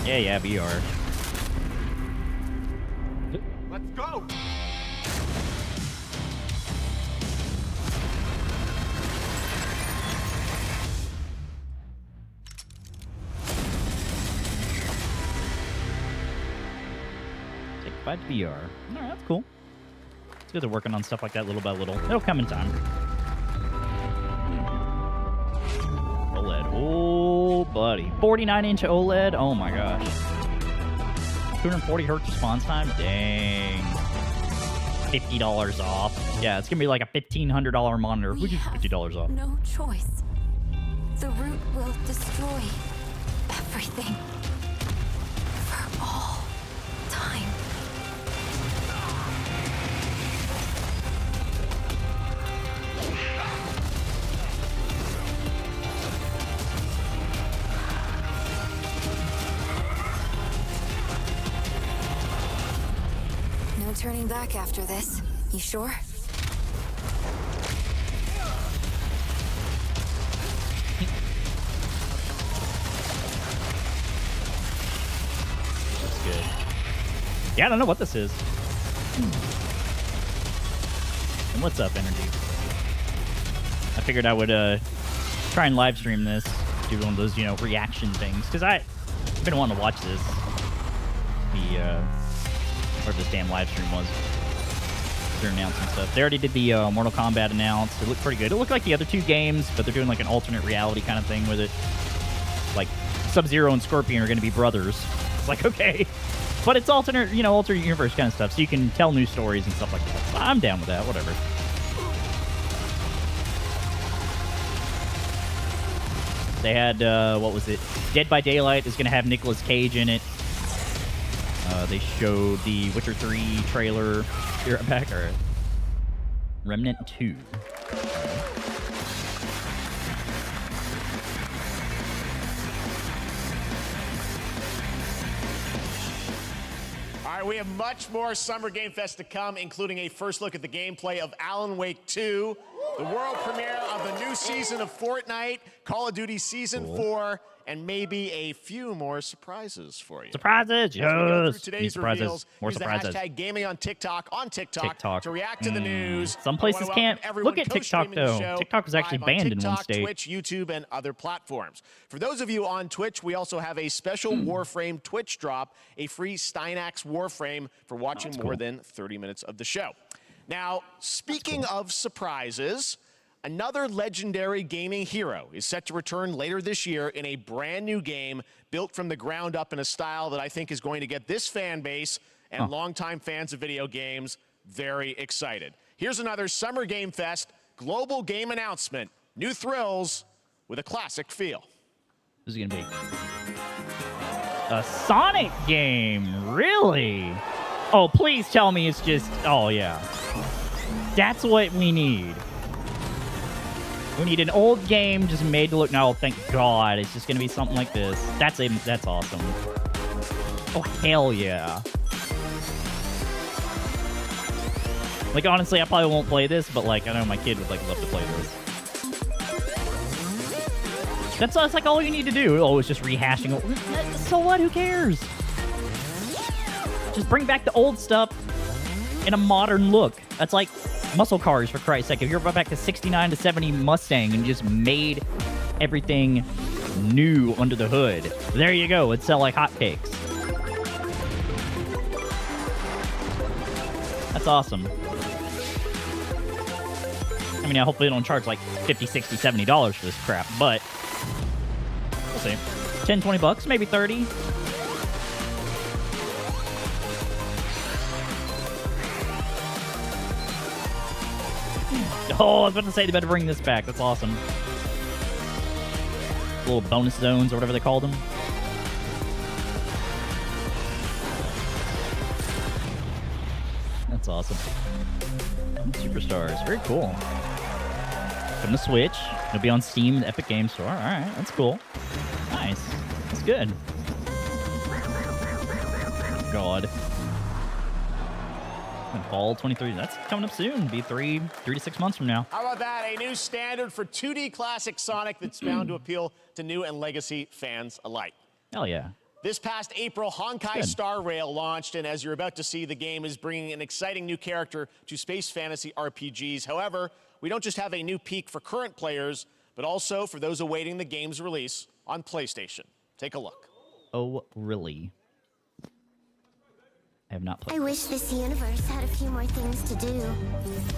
Yeah, VR. Let's go. Take 5 to VR. All right, that's cool. It's good they're working on stuff like that little by little. It'll come in time. OLED. Oh, buddy. 49-inch OLED. Oh, my gosh. 240 hertz response time. Dang. $50 off. Yeah, it's going to be like a $1,500 monitor. Which is $50 off. No choice. The root will destroy everything. For all time. No turning back after this. You sure? That's good. Yeah, I don't know what this is. And what's up, Energy? I figured I would try and live stream this, do one of those, you know, reaction things, because I've been wanting to watch this. Whatever this damn live stream was. They're announcing stuff. They already did the Mortal Kombat announce. It looked pretty good. It looked like the other two games, but they're doing like an alternate reality kind of thing with it. Like Sub-Zero and Scorpion are going to be brothers. It's like, okay. But it's alternate, you know, alternate universe kind of stuff, so you can tell new stories and stuff like that. So I'm down with that, whatever. They had, what was it? Dead by Daylight is going to have Nicolas Cage in it. They showed the Witcher 3 trailer. Here back, or Remnant 2. All right, we have much more Summer Game Fest to come, including a first look at the gameplay of Alan Wake 2, the world premiere of the new season of Fortnite, Call of Duty Season 4, and maybe a few more surprises for you. Surprises! Yes! Today's surprises. reveals, More use surprises. the hashtag gaming on TikTok to react to the news. Some places can't look at TikTok, though. TikTok was actually banned in one state. Twitch, YouTube, and other platforms. For those of you on Twitch, we also have a special Warframe Twitch drop, a free Steinax Warframe for watching more than 30 minutes of the show. Now, speaking of surprises, another legendary gaming hero is set to return later this year in a brand new game built from the ground up in a style that I think is going to get this fan base and longtime fans of video games very excited. Here's another Summer Game Fest global game announcement. New thrills with a classic feel. This is going to be a Sonic game. Really? Oh, please tell me it's just... Oh, yeah. That's what we need. We need an old game just made to look... No, thank God. It's just going to be something like this. That's awesome. Oh, hell yeah. Like, honestly, I probably won't play this, but, like, I know my kid would, like, love to play this. That's like all you need to do. Oh, it's just rehashing. So what? Who cares? Just bring back the old stuff in a modern look. That's like muscle cars, for Christ's sake. If you're back to 69 to 70 Mustang and just made everything new under the hood, there you go. It'd sell like hotcakes. That's awesome. I mean, hopefully they don't charge like $50, $60, $70 for this crap, but we'll see. 10, 20 bucks, maybe 30. Oh, I was about to say they better bring this back. That's awesome. Little bonus zones or whatever they called them. That's awesome. Superstars. Very cool. From the Switch. It'll be on Steam, the Epic Games Store. Alright, that's cool. Nice. That's good. God. Fall 23. That's coming up soon. Be 3 to 6 months from now. How about that? A new standard for 2D classic Sonic that's bound to appeal to new and legacy fans alike. Hell yeah. This past April, Honkai Star Rail launched, and as you're about to see, the game is bringing an exciting new character to space fantasy RPGs. However, we don't just have a new peak for current players, but also for those awaiting the game's release on PlayStation. Take a look. Oh, really? I have not played. I wish this universe had a few more things to do.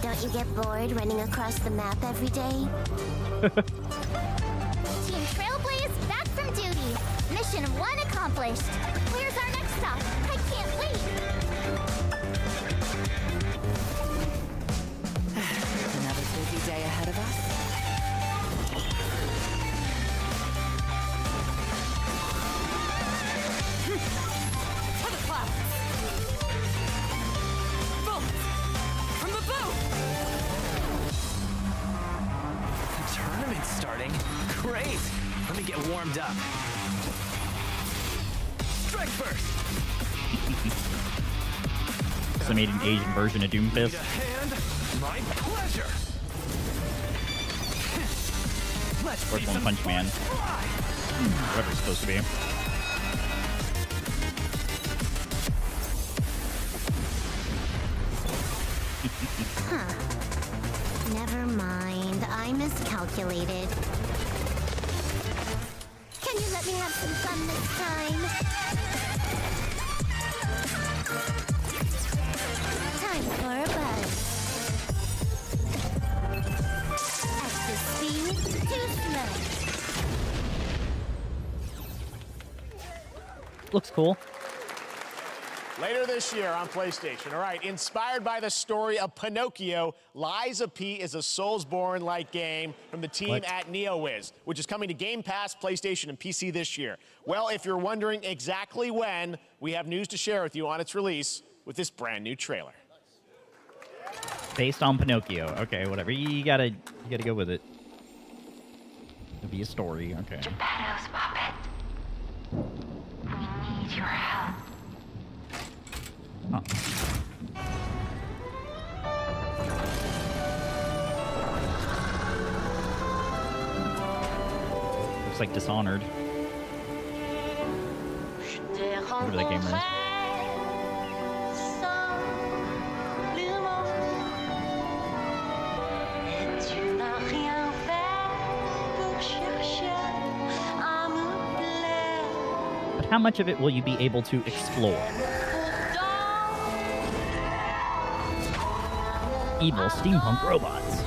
Don't you get bored running across the map every day? Team Trailblaze back from duty. Mission 1 accomplished. Where's our next stop? I can't wait. Another busy day ahead of us. To the clouds. Bullets from the boat. The tournament's starting. Great. Let me get warmed up. Strike first. So made an Asian version of Doomfist. Hand, my pleasure. Let's see One some Punch Man. Whatever it's supposed to be. Huh. Never mind. I miscalculated. Can you let me have some fun this time? Time for a buzz. Excess speed, too slow. Looks cool. Later this year on PlayStation. All right, inspired by the story of Pinocchio, Lies of P is a Soulsborne-like game from the team at NeoWiz, which is coming to Game Pass, PlayStation, and PC this year. Well, if you're wondering exactly when, we have news to share with you on its release with this brand new trailer. Based on Pinocchio. Okay, whatever. You gotta go with it. It'll be a story. Okay. Geppetto's puppet. We need your help. Oh. Looks like Dishonored. Whatever that game is. But how much of it will you be able to explore? Evil steampunk robots.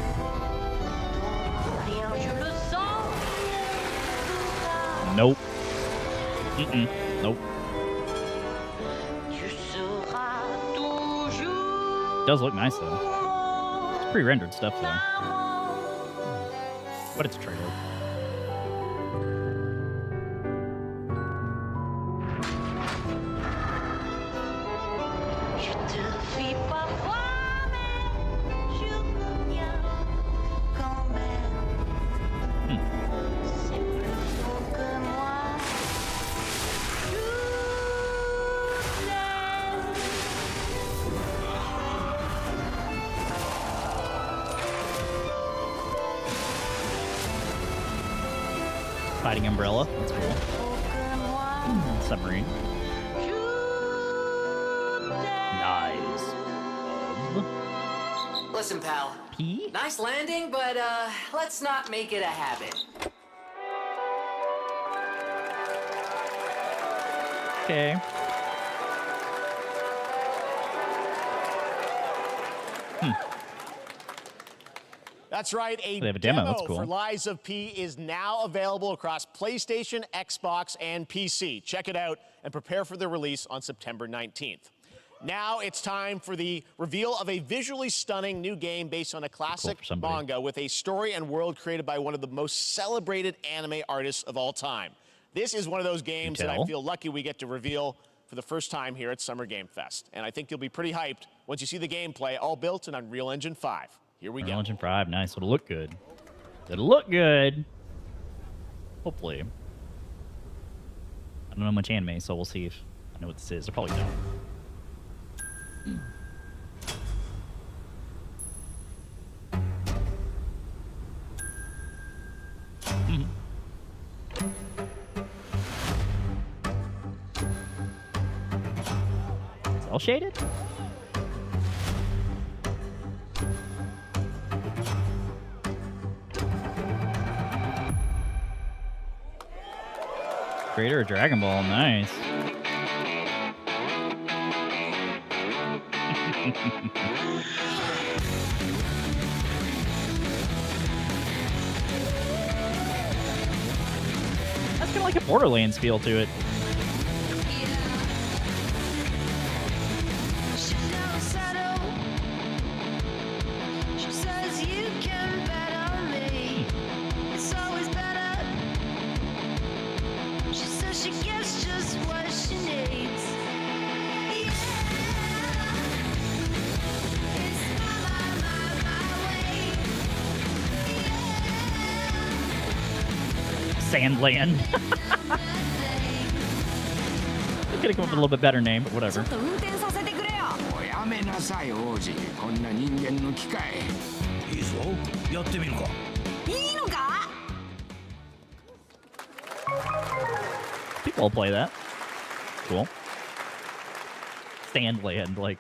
Nope. Nope. Does look nice though. It's pre-rendered stuff though. But it's a trailer. Fighting umbrella. That's cool. Submarine. Nice. Listen, pal. P? Nice landing, but let's not make it a habit. Okay. That's right, They have a demo. That's cool. for Lies of P is now available across PlayStation, Xbox, and PC. Check it out and prepare for the release on September 19th. Now it's time for the reveal of a visually stunning new game based on a classic manga with a story and world created by one of the most celebrated anime artists of all time. This is one of those games that I feel lucky we get to reveal for the first time here at Summer Game Fest. And I think you'll be pretty hyped once you see the gameplay, all built in Unreal Engine 5. Here we go. Unreal Engine 5, nice. It'll look good. It'll look good. Hopefully. I don't know much anime, so we'll see if I know what this is. I probably don't. shaded? Creator of Dragon Ball, nice. That's kind of like a Borderlands feel to it. Sandland. Could have come up with a little bit better name, but whatever. People will play that. Cool. Sandland, like.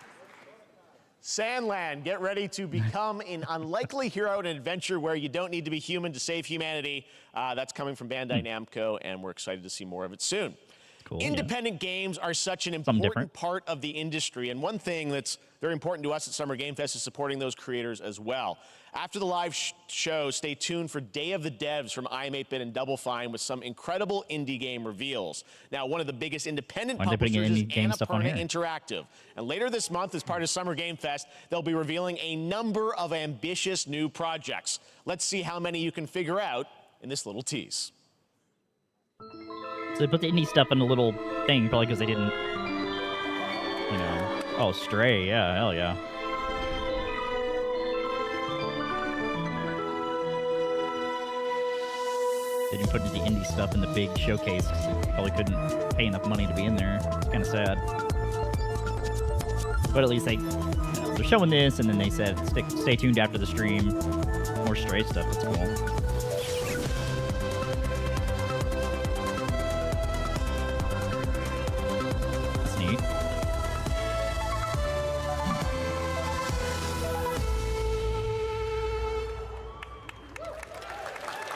Sandland, get ready to become an unlikely hero in an adventure where you don't need to be human to save humanity. That's coming from Bandai Namco, and we're excited to see more of it soon. Cool, Independent games are such an important part of the industry, and one thing that's very important to us at Summer Game Fest is supporting those creators as well. After the live show, stay tuned for Day of the Devs from IM8-Bit and Double Fine with some incredible indie game reveals. Now, one of the biggest independent publishers is Annapurna Interactive. And later this month, as part of Summer Game Fest, they'll be revealing a number of ambitious new projects. Let's see how many you can figure out in this little tease. So they put the indie stuff in a little thing, probably because they didn't, you know. Oh, Stray, yeah, hell yeah. They didn't put the indie stuff in the big showcase because they probably couldn't pay enough money to be in there. It's kind of sad. But at least they're showing this, and then they said, stay tuned after the stream. More Stray stuff, that's cool.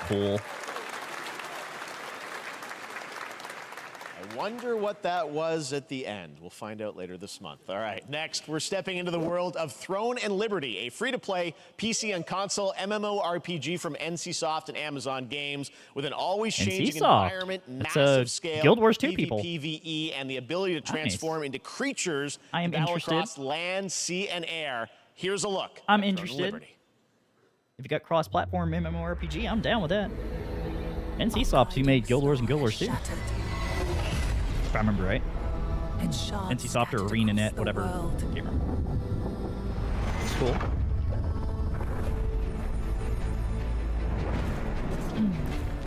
Cool. I wonder what that was at the end. We'll find out later this month. All right, next, we're stepping into the world of Throne and Liberty, a free-to-play PC and console MMORPG from NCSoft and Amazon Games with an always-changing environment, massive scale, Guild Wars 2 people. PvE, and the ability to transform into creatures I am interested. across land, sea, and air. Here's a look. I'm interested. If you got cross-platform MMORPG, I'm down with that. NCSoft, who made Guild Wars and Guild Wars 2. If I remember right. NCSoft or ArenaNet, whatever. Can't remember. It's cool.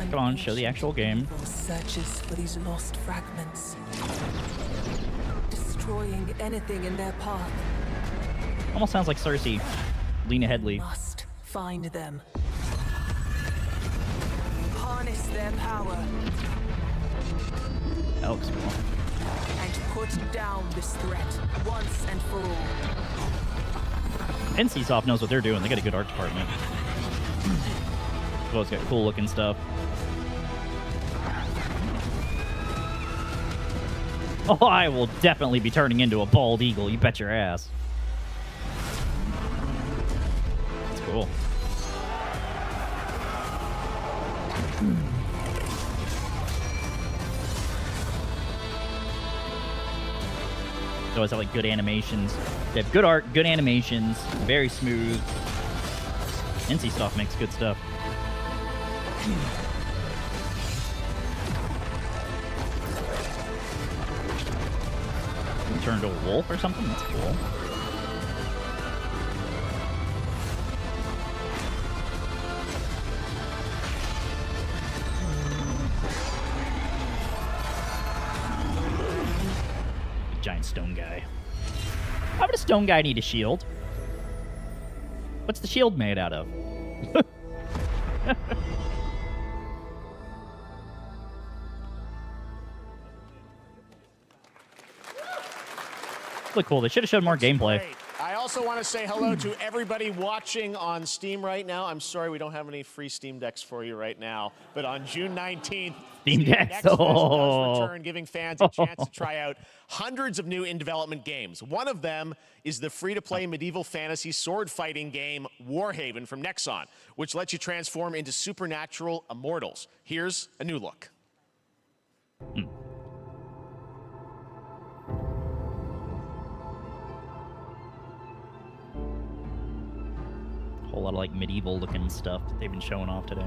Come on, show the actual game. Searches for these lost fragments, destroying anything in their path. Almost sounds like Cersei. Lena Headley. Must find them. Harness their power. That looks cool. And put down this threat once and for all. NCSoft knows what they're doing. They got a good art department. Well, it's got cool looking stuff. Oh, I will definitely be turning into a bald eagle. You bet your ass. That's cool. They always have like good animations. They have good art, good animations, very smooth. NCSoft makes good stuff. Turn into a wolf or something? That's cool. Giant stone guy. Why would a stone guy need a shield? What's the shield made out of? look cool. They should have showed more gameplay. Great. I also want to say hello to everybody watching on Steam right now. I'm sorry we don't have any free Steam Decks for you right now, but on June 19th, Steam Decks. Next Fest does return, giving fans a chance to try out hundreds of new in-development games. One of them is the free-to-play medieval fantasy sword fighting game Warhaven from Nexon, which lets you transform into supernatural immortals. Here's a new look. Whole lot of like medieval looking stuff that they've been showing off today.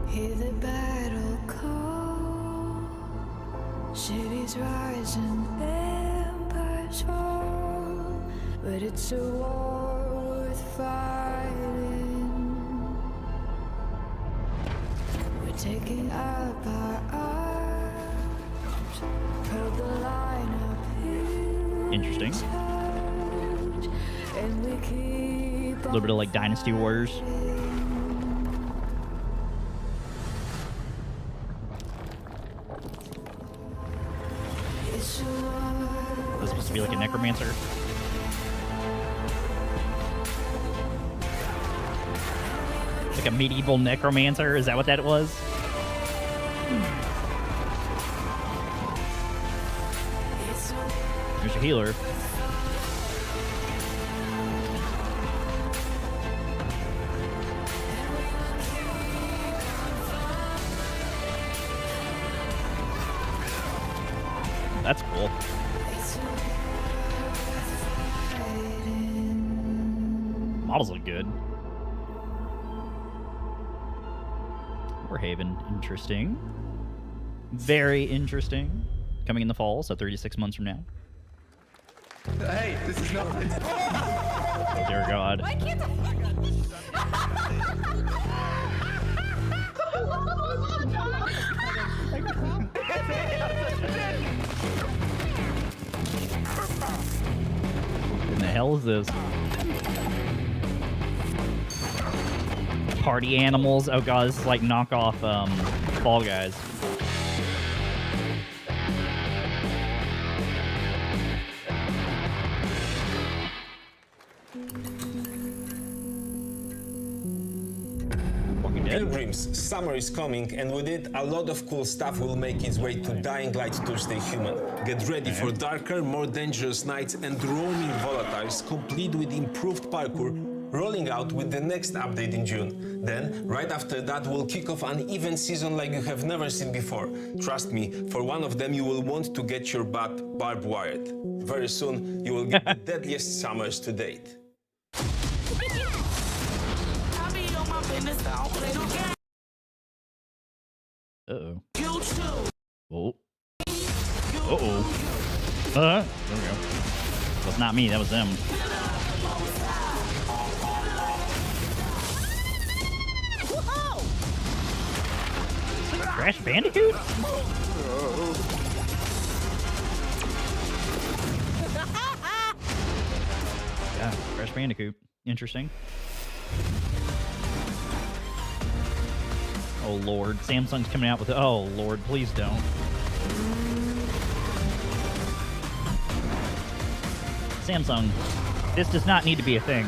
Hear the battle call. Cities rise and empires fall. But it's a war worth fighting. We're taking up our arms. Hold the line up here. Interesting. And we keep A little bit of like Dynasty Warriors. This is supposed to be like a necromancer. Like a medieval necromancer? Is that what that was? There's a healer. That's cool. Models look good. Warhaven, interesting. Very interesting. Coming in the fall, so 36 months from now. Hey, this is not. Oh dear God. Why can't What the hell is this? Party animals. Oh God, this is like knockoff Fall Guys. Pilgrims, summer is coming, and with it, a lot of cool stuff will make its way to Dying Light Tuesday Human. Get ready for darker, more dangerous nights and roaming volatiles, complete with improved parkour, rolling out with the next update in June. Then, right after that, we'll kick off an event season like you have never seen before. Trust me, for one of them, you will want to get your butt barbed wired. Very soon, you will get the deadliest summers to date. Uh-oh. Oh. Uh-oh. There we go. That was not me, that was them. Crash Bandicoot? Yeah, Crash Bandicoot. Interesting. Oh Lord, Samsung's coming out with it. Oh Lord, please don't. Samsung, this does not need to be a thing.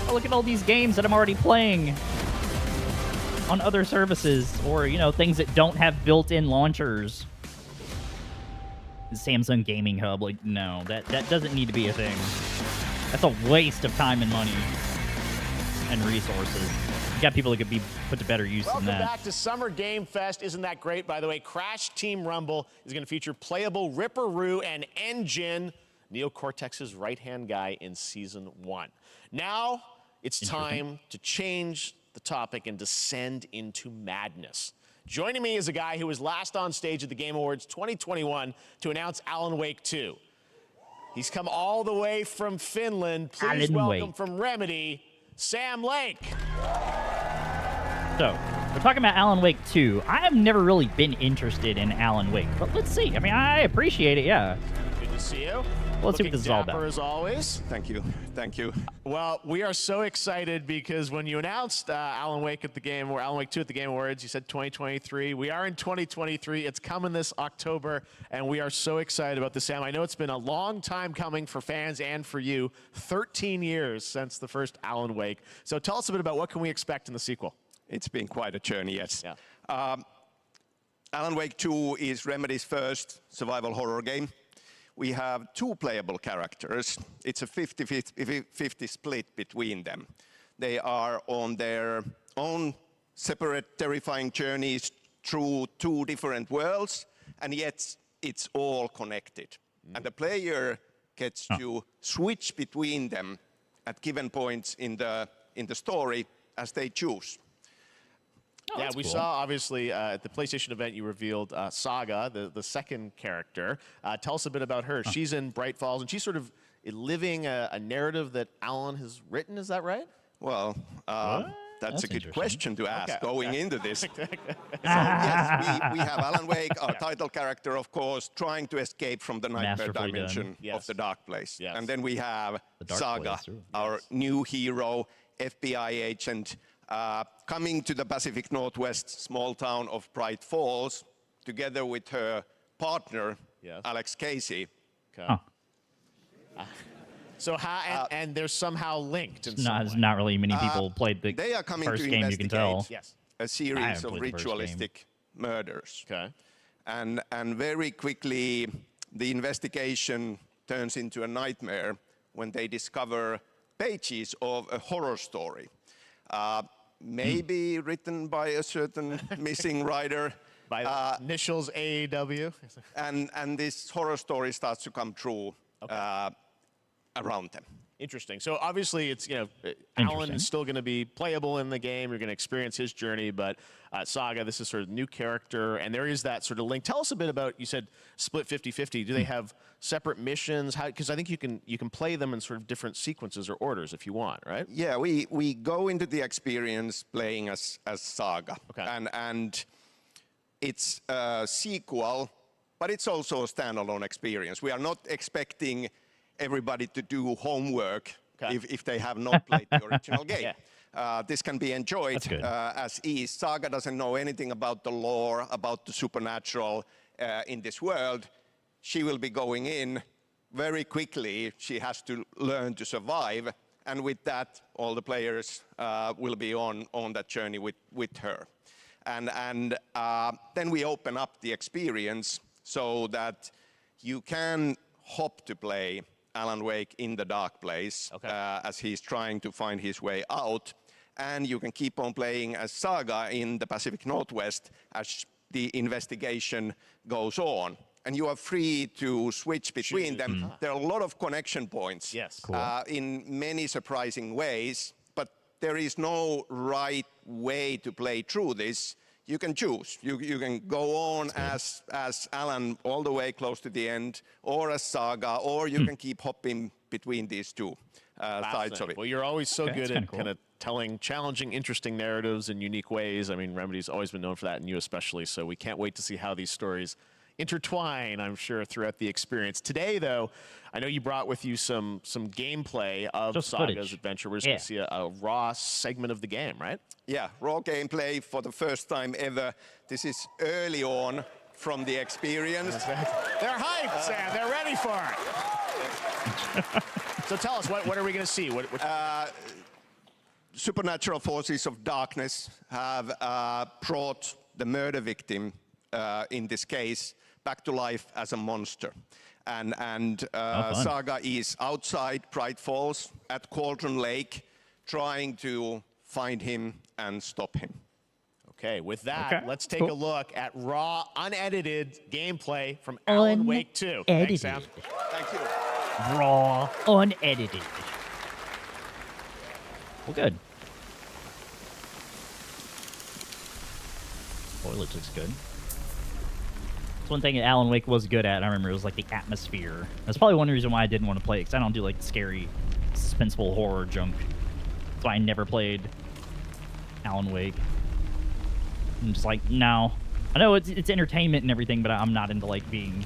Oh, look at all these games that I'm already playing on other services, or, you know, things that don't have built-in launchers. Samsung Gaming Hub, like, no, that doesn't need to be a thing. That's a waste of time and money and resources. You got people that could be put to better use than that. Welcome back to Summer Game Fest. Isn't that great? By the way, Crash Team Rumble is going to feature playable Ripperoo and Engine, Neo Cortex's right-hand guy in Season 1. Now, it's time to change the topic and descend into madness. Joining me is a guy who was last on stage at the Game Awards 2021 to announce Alan Wake 2. He's come all the way from Finland. Please welcome from Remedy, Sam Lake. So, we're talking about Alan Wake 2. I have never really been interested in Alan Wake, but let's see. I mean, I appreciate it, yeah. Good to see you. let's see what this is all Dapper about. as always. Thank you. Thank you. Well, we are so excited because when you announced Alan Wake at the Game, or Alan Wake 2 at the Game Awards, you said 2023. We are in 2023. It's coming this October, and we are so excited about this, Sam. I know it's been a long time coming for fans and for you. 13 years since the first Alan Wake. So tell us a bit about what can we expect in the sequel. It's been quite a journey, yes. Yeah. Alan Wake 2 is Remedy's first survival horror game. We have 2 playable characters. It's a 50-50 split between them. They are on their own separate terrifying journeys through 2 different worlds, and yet it's all connected. And the player gets to switch between them at given points in the story as they choose. Yeah, we saw, obviously, at the PlayStation event, you revealed Saga, the second character. Tell us a bit about her. She's in Bright Falls, and she's sort of living a narrative that Alan has written. Is that right? Well, that's a good question to ask going into this. So, yes, yes, we have Alan Wake, our title character, of course, trying to escape from the nightmare dimension of the Dark Place. Yes. And then we have Saga, Place, our new hero, FBI agent, coming to the Pacific Northwest small town of Bright Falls, together with her partner, Alex Casey. Okay. So how and they're somehow linked in some way. Not really many people played the They are coming first to game, you can tell. investigate a series of ritualistic murders. Okay. And very quickly, the investigation turns into a nightmare when they discover pages of a horror story. Maybe written by a certain missing writer. By initials AEW. And this horror story starts to come true around them. Interesting. So obviously, it's Alan is still going to be playable in the game. You're going to experience his journey, but Saga, this is sort of new character, and there is that sort of link. Tell us a bit about. You said split 50-50. Do they have separate missions? Because I think you can play them in sort of different sequences or orders if you want, right? Yeah, we go into the experience playing as Saga, and it's a sequel, but it's also a standalone experience. We are not expecting everybody to do homework if they have not played the original game. This can be enjoyed as is. Saga doesn't know anything about the lore, about the supernatural in this world. She will be going in very quickly. She has to learn to survive. And with that, all the players will be on that journey with her. And then we open up the experience so that you can hop to play Alan Wake in the Dark Place as he's trying to find his way out. And you can keep on playing as Saga in the Pacific Northwest as the investigation goes on. And you are free to switch between them. There are a lot of connection points in many surprising ways, but there is no right way to play through this. You can choose. You can go on as Alan all the way close to the end, or as Saga, or you can keep hopping between these two sides of it. Well, you're always so good at kind of telling challenging, interesting narratives in unique ways. I mean, Remedy's always been known for that, and you especially. So we can't wait to see how these stories intertwine, I'm sure, throughout the experience. Today, though, I know you brought with you some gameplay of Saga's adventure. We're just going to see a raw segment of the game, right? Yeah, raw gameplay for the first time ever. This is early on from the experience. They're hyped, Sam. They're ready for it. So tell us, what are we going to see? Supernatural forces of darkness have brought the murder victim, in this case, back to life as a monster. And Saga is outside Bright Falls at Cauldron Lake, trying to find him and stop him. Okay, with that, let's take a look at raw, unedited gameplay from Alan Wake 2. Thanks, Sam. Thank you. Raw, unedited. Well, good. Foliage looks good. That's one thing that Alan Wake was good at. I remember it was like the atmosphere. That's probably one reason why I didn't want to play it, because I don't do like scary, suspenseful horror junk. That's why I never played Alan Wake. I'm just like, no. I know it's entertainment and everything, but I'm not into like being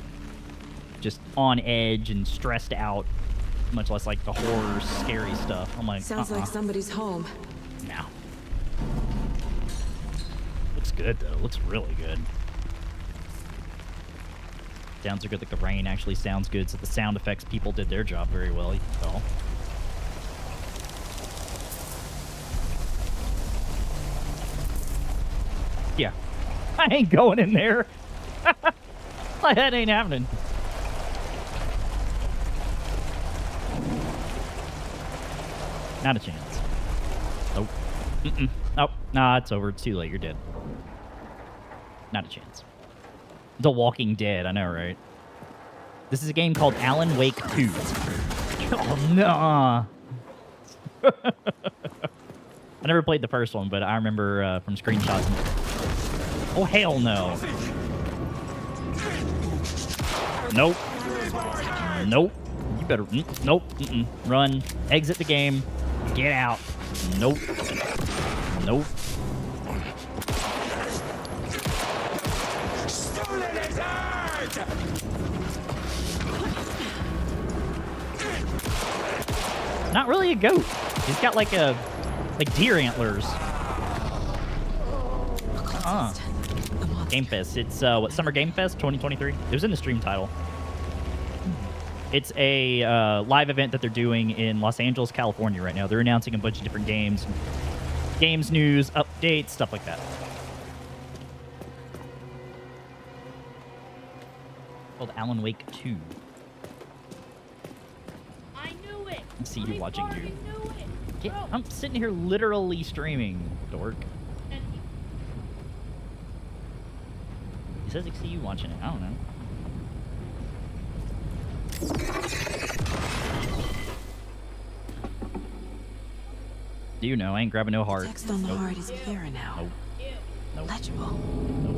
just on edge and stressed out, much less like the horror, scary stuff. I'm like, Sounds like somebody's home. no. Looks good though. Looks really good. Sounds are good. Like the rain actually sounds good. So the sound effects people did their job very well. You can tell. Yeah. I ain't going in there. That ain't happening. Not a chance. Nope. Mm-mm. Nope. Nah, it's over. It's too late. You're dead. Not a chance. The Walking Dead. I know, right? This is a game called Alan Wake 2. Oh, no. I never played the first one, but I remember from screenshots. Oh, hell no. Nope. Nope. You better... nope. Mm-mm. Run. Exit the game. Get out. Nope. Nope. Not really a goat. He's got like deer antlers. Game Fest. It's what, Summer Game Fest 2023. It was in the stream title. It's a live event that they're doing in Los Angeles, California right now. They're announcing a bunch of different games, news, updates, stuff like that. Called Alan Wake 2. I knew it. I see you watching, dude. I'm sitting here literally streaming, dork. He says I see you watching it. I don't know. Do you know? I ain't grabbing no heart. Text on the heart is clearer now. Nope. Nope. Legible. Nope.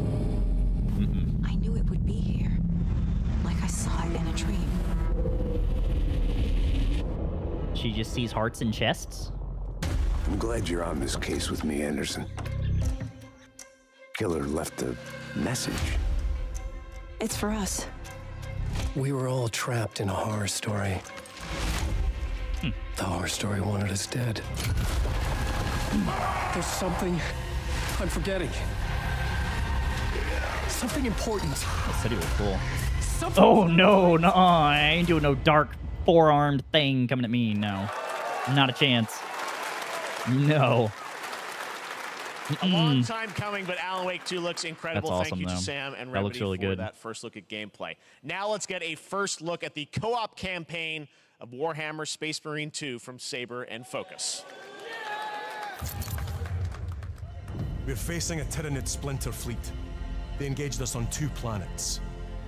Mm-mm. I knew it would be here. Like I saw it in a dream. She just sees hearts and chests? I'm glad you're on this case with me, Anderson. Killer left a message. It's for us. We were all trapped in a horror story. The horror story wanted us dead. There's something I'm forgetting. Something important. That said he was cool. Oh no, no, I ain't doing no dark four-armed thing coming at me. No, not a chance. No. A long time coming, but Alan Wake 2 looks incredible. That's awesome, Thank you to though. Sam and That Remedy looks really for good. that first look at gameplay. Now let's get a first look at the co-op campaign of Warhammer Space Marine 2 from Saber and Focus. We're facing a Tyranid splinter fleet. They engaged us on 2 planets,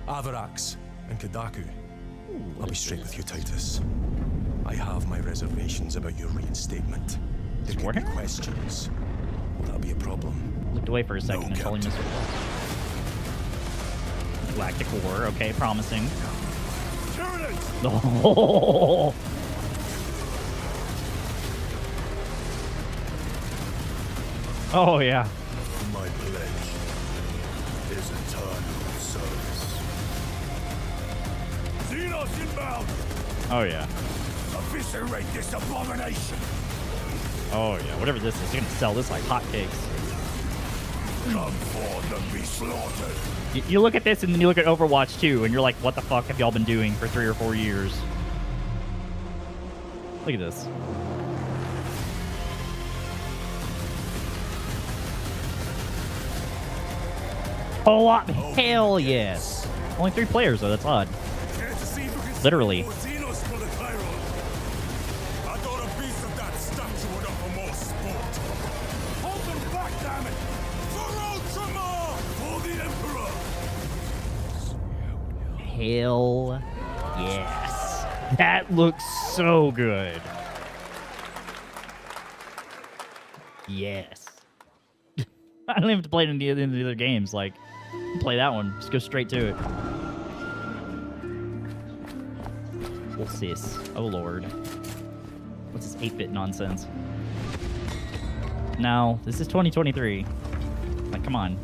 Avarax and Kadaku. I'll be straight with you, Titus. I have my reservations about your reinstatement. There could be questions. Will that be a problem? Looked away for a second and told him this. Galactic War, okay, promising. Oh. Oh yeah. My pledge is eternal service. Xenos inbound! Oh yeah. Eviscerate this abomination! Oh yeah, whatever this is, you're gonna sell this like hotcakes. Come forth and be slaughtered. You look at this and then you look at Overwatch 2 and you're like, what the fuck have y'all been doing for 3 or 4 years? Look at this. Oh, hell yes. Only 3 players though, that's odd. Literally. Hell yes. That looks so good. Yes. I don't even have to play any of the other games. Like, play that one. Just go straight to it. What's this? Oh, Lord. What's this 8-bit nonsense? No, this is 2023. Like, come on.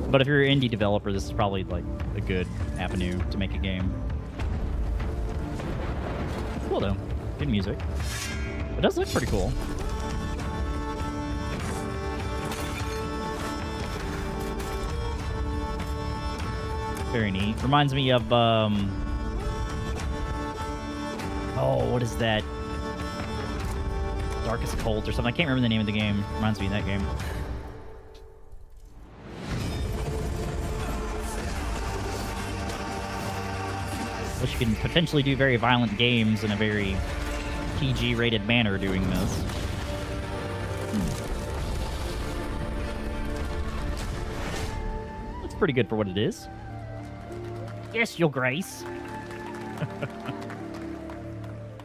But if you're an indie developer, this is probably, like, a good avenue to make a game. Cool though. Good music. It does look pretty cool. Very neat. Reminds me of oh, what is that? Darkest Cult or something. I can't remember the name of the game. Reminds me of that game. Which you can potentially do very violent games in a very PG-rated manner doing this. Looks pretty good for what it is. Yes, Your Grace.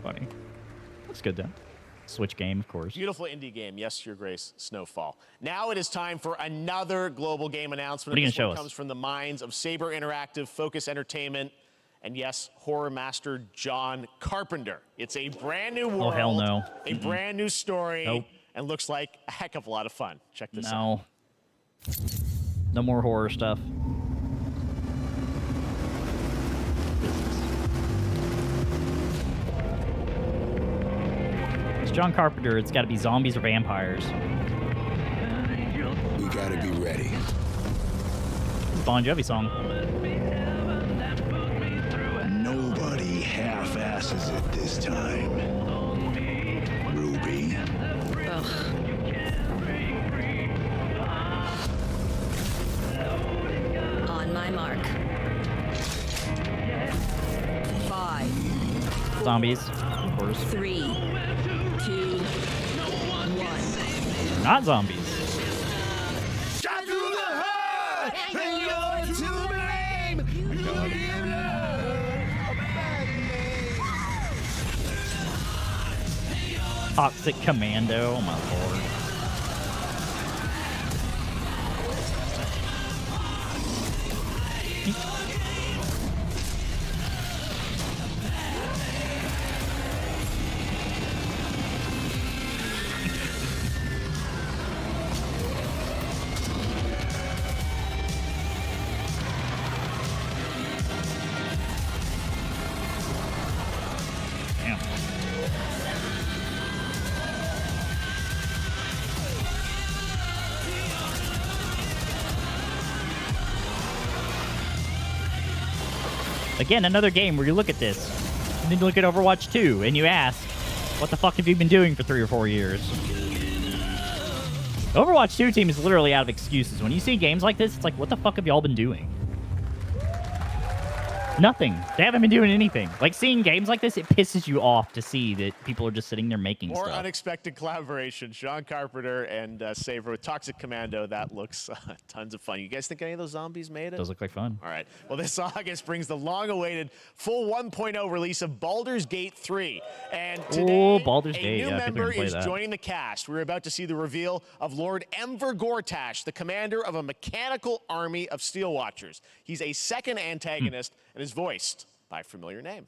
Funny. Looks good, though. Switch game, of course. Beautiful indie game. Yes, Your Grace, Snowfall. Now it is time for another global game announcement. What are you This gonna show one us? comes from the minds of Saber Interactive, Focus Entertainment, and yes, horror master John Carpenter. It's a brand new world. Oh, hell no. A brand new story. Nope. And looks like a heck of a lot of fun. Check this out. No. No more horror stuff. It's John Carpenter. It's got to be zombies or vampires. We gotta be ready. Bon Jovi song. Nobody half-asses it this time. Ruby. On my mark. 5, Zombies, of course. 3, 2, 1. Not zombies. Shot through the heart, and you're to blame. Toxic Commando. Oh my lord. Again, another game where you look at this, and then you look at Overwatch 2, and you ask, what the fuck have you been doing for 3 or 4 years? The Overwatch 2 team is literally out of excuses. When you see games like this, it's like, what the fuck have y'all been doing? Nothing. They haven't been doing anything. Like, seeing games like this, it pisses you off to see that people are just sitting there making More stuff. unexpected collaboration. Sean Carpenter and Saber with Toxic Commando. That looks tons of fun. You guys think any of those zombies made it? Does look like fun. All right. Well, this August brings the long-awaited full 1.0 release of Baldur's Gate 3. And today, Baldur's a Gate. new Yeah, I think we're member gonna play is that. joining the cast. We're about to see the reveal of Lord Enver Gortash, the commander of a mechanical army of Steel Watchers. He's a second antagonist and is voiced by a familiar name.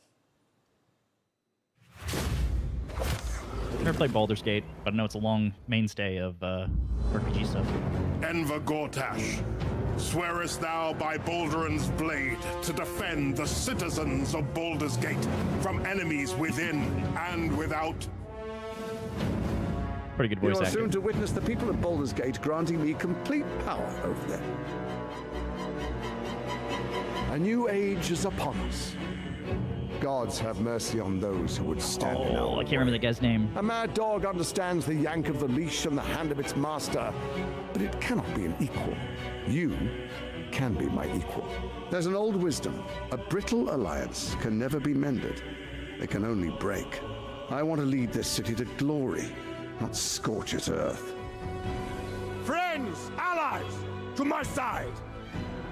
Never played Baldur's Gate, but I know it's a long mainstay of RPG stuff. Enver Gortash, swearest thou by Balduran's blade to defend the citizens of Baldur's Gate from enemies within and without? Pretty good voice You are acting. soon to witness the people of Baldur's Gate granting me complete power over them. A new age is upon us. Gods have mercy on those who would stand in our Oh, I can't remember the guy's name. A mad dog understands the yank of the leash from the hand of its master, but it cannot be an equal. You can be my equal. There's an old wisdom. A brittle alliance can never be mended. They can only break. I want to lead this city to glory, not scorch its earth. Friends, allies, to my side.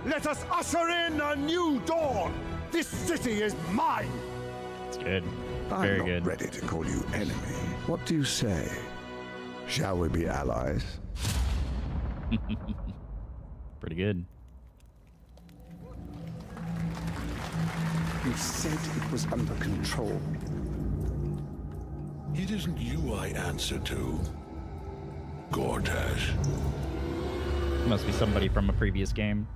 Let us usher in a new dawn. This city is mine. It's good. I'm Very not good. ready to call you enemy. What do you say? Shall we be allies? Pretty good. You said it was under control. It isn't you I answer to, Gortash. Must be somebody from a previous game.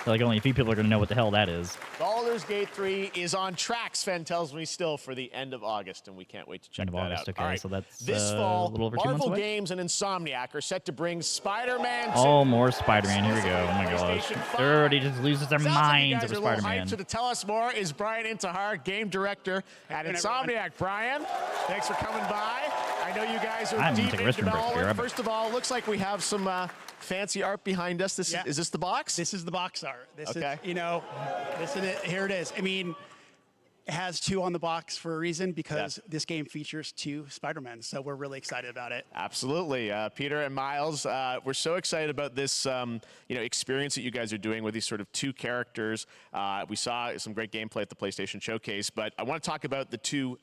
Like only a few people are going to know what the hell that is. Baldur's Gate 3 is on track, Sven tells me still, for the end of August, and we can't wait to check End of that August, out. okay, All right. so that's this a fall, little over 2 months Marvel away? Games and Insomniac are set to bring Spider-Man 2. Oh, more Spider-Man. Here we go. Oh my gosh. Everybody just loses their Sounds minds like you over guys are a little Spider-Man. hyped, so to tell us more is Brian Intihar, game director at Insomniac. Brian, thanks for coming by. I know you guys are I'm deep taking a into restroom break here. development. First of all, looks like we have some fancy art behind us. Is this the box? This is the box art. This Okay. is, this is it. Here it is. I mean, it has 2 on the box for a reason because this game features 2 Spider-Men. So we're really excited about it. Absolutely. Peter and Miles, we're so excited about this experience that you guys are doing with these sort of 2 characters. We saw some great gameplay at the PlayStation Showcase, but I want to talk about the 2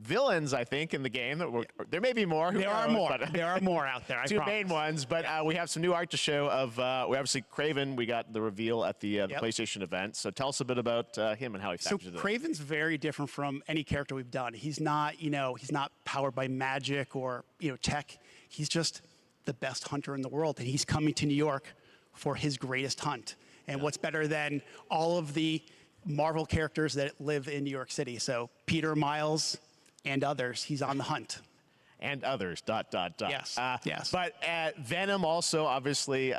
villains, I think, in the game. There may be more. There are more. There are more out there, I 2 promise. main ones, but we have some new art to show of, we obviously, Kraven, we got the reveal at the PlayStation event. So tell us a bit about him and how he factors in. Kraven's very different from any character we've done. He's not, he's not powered by magic or, tech. He's just the best hunter in the world, and he's coming to New York for his greatest hunt. And what's better than all of the Marvel characters that live in New York City? So Peter, Miles, and others, he's on the hunt. And others, ... Yes, yes. But Venom also, obviously,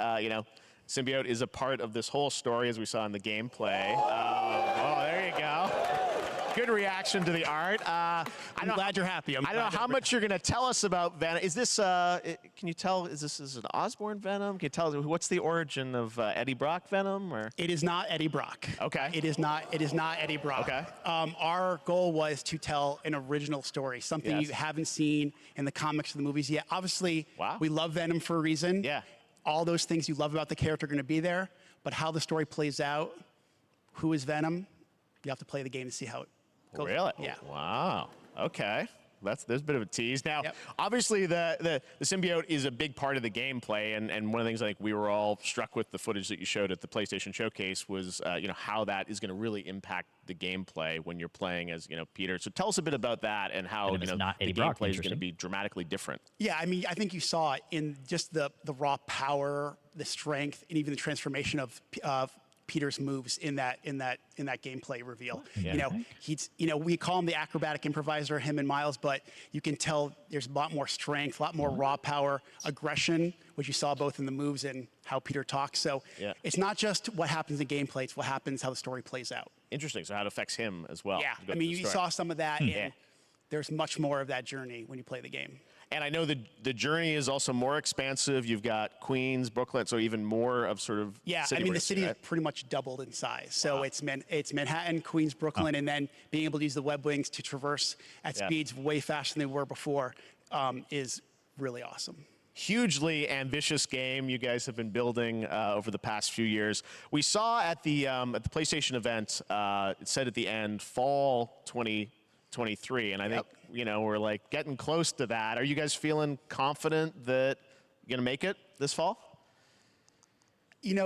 Symbiote is a part of this whole story, as we saw in the gameplay. There you go. Good reaction to the art. I'm glad you're happy. I don't know how much you're going to tell us about Venom. Is this, can you tell, is this an Osborn Venom? Can you tell us, what's the origin of Eddie Brock Venom? Or? It is not Eddie Brock. Okay. It is not Eddie Brock. Okay. Our goal was to tell an original story, something you haven't seen in the comics or the movies yet. Obviously, we love Venom for a reason. Yeah. All those things you love about the character are going to be there, but how the story plays out, who is Venom, you have to play the game to see how it goes. Really? Yeah. Wow. Okay. There's a bit of a tease. Now, obviously, the symbiote is a big part of the gameplay, and one of the things I think we were all struck with the footage that you showed at the PlayStation Showcase was, how that is going to really impact the gameplay when you're playing as, Peter. So tell us a bit about that and how the gameplay is going to be dramatically different. Yeah, I mean, I think you saw it in just the raw power, the strength, and even the transformation of Peter's moves in that gameplay reveal. Yeah. We call him the acrobatic improviser, him and Miles, but you can tell there's a lot more strength, a lot more raw power, aggression, which you saw both in the moves and how Peter talks. So it's not just what happens in gameplay, it's what happens, how the story plays out. Interesting. So how it affects him as well. Yeah, I mean, you saw some of that, and there's much more of that journey when you play the game. And I know the journey is also more expansive. You've got Queens, Brooklyn, so even more of sort of the racing, city right? is pretty much doubled in size. So it's Manhattan, Queens, Brooklyn, and then being able to use the web wings to traverse at speeds way faster than they were before is really awesome. Hugely ambitious game you guys have been building over the past few years. We saw at the PlayStation event, it said at the end, fall 2023, and I think we're like getting close to that. Are you guys feeling confident that you're gonna make it this fall?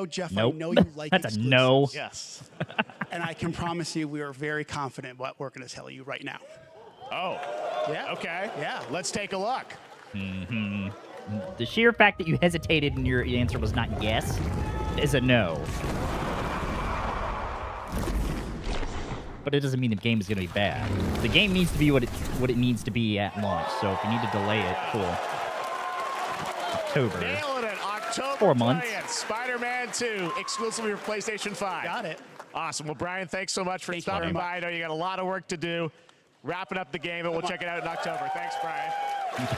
Jeff, Nope. I know you like That's a exclusives. no. Yes. And I can promise you we are very confident what we're going to tell you right now. Oh. Yeah. Okay. Yeah. Let's take a look. Mm-hmm. The sheer fact that you hesitated and your answer was not yes is a no. But it doesn't mean the game is going to be bad. The game needs to be what it needs to be at launch. So if you need to delay it, cool. October. Nailing it. October 4 months. 20th. Spider-Man 2, exclusively for PlayStation 5. Got it. Awesome. Well, Brian, thanks so much for stopping by. I know you got a lot of work to do. Wrapping up the game, but we'll check it out in October. Thanks, Brian.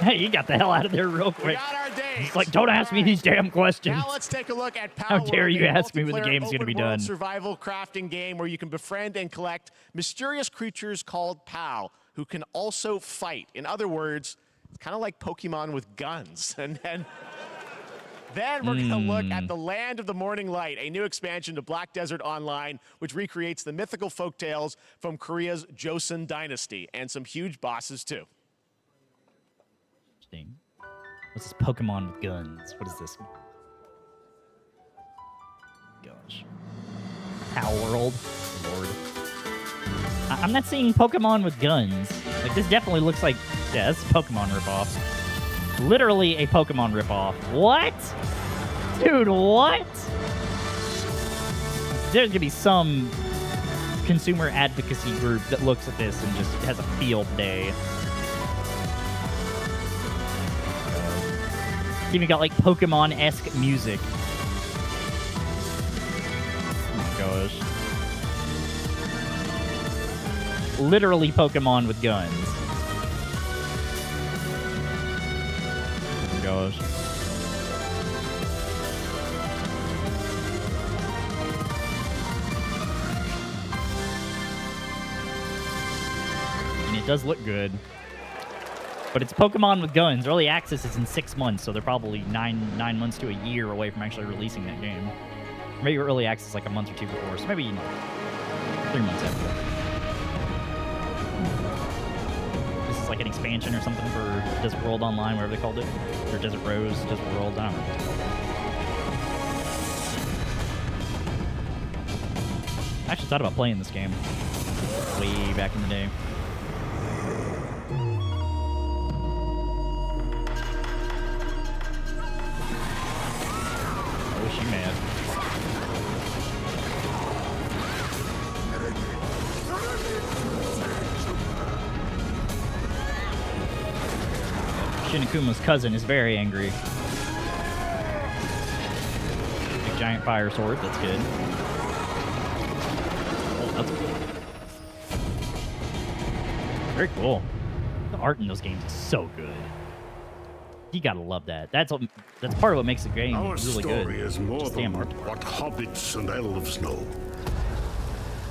Hey, you got the hell out of there real quick. We got our dates. It's like, don't ask me these damn questions. Now let's take a look at How Power. dare you a ask me when the multiplayer game's gonna be open-world done. Survival crafting game where you can befriend and collect mysterious creatures called POW who can also fight. In other words, it's kind of like Pokemon with guns. And then we're going to look at the Land of the Morning Light, a new expansion to Black Desert Online, which recreates the mythical folktales from Korea's Joseon dynasty, and some huge bosses too. Interesting. What's this Pokemon with guns? What is this? Gosh. Pow World? Lord. I'm not seeing Pokemon with guns. Like, this definitely looks like... Yeah, this is Pokemon ripoff. Literally a Pokemon ripoff. What? Dude, what? there's gonna be some consumer advocacy group that looks at this and just has a field day. Even got like Pokemon-esque music. Oh my gosh. Literally Pokemon with guns. Oh my gosh. And it does look good. But it's Pokemon with guns. Early access is in 6 months, so they're probably nine months to a year away from actually releasing that game. Maybe early access like a month or two before, so maybe 3 months after that. This is like an expansion or something for Desert World Online, whatever they called it. Or Desert Rose, Desert World, I don't know. I actually thought about playing this game way back in the day. She mad. Shinakuma's cousin is very angry. Big giant fire sword, that's good. Oh, that's cool. Very cool. The art in those games is so good. You gotta love that. That's part of what makes the game Our really good. story is more Just than damn art. what hobbits and elves know.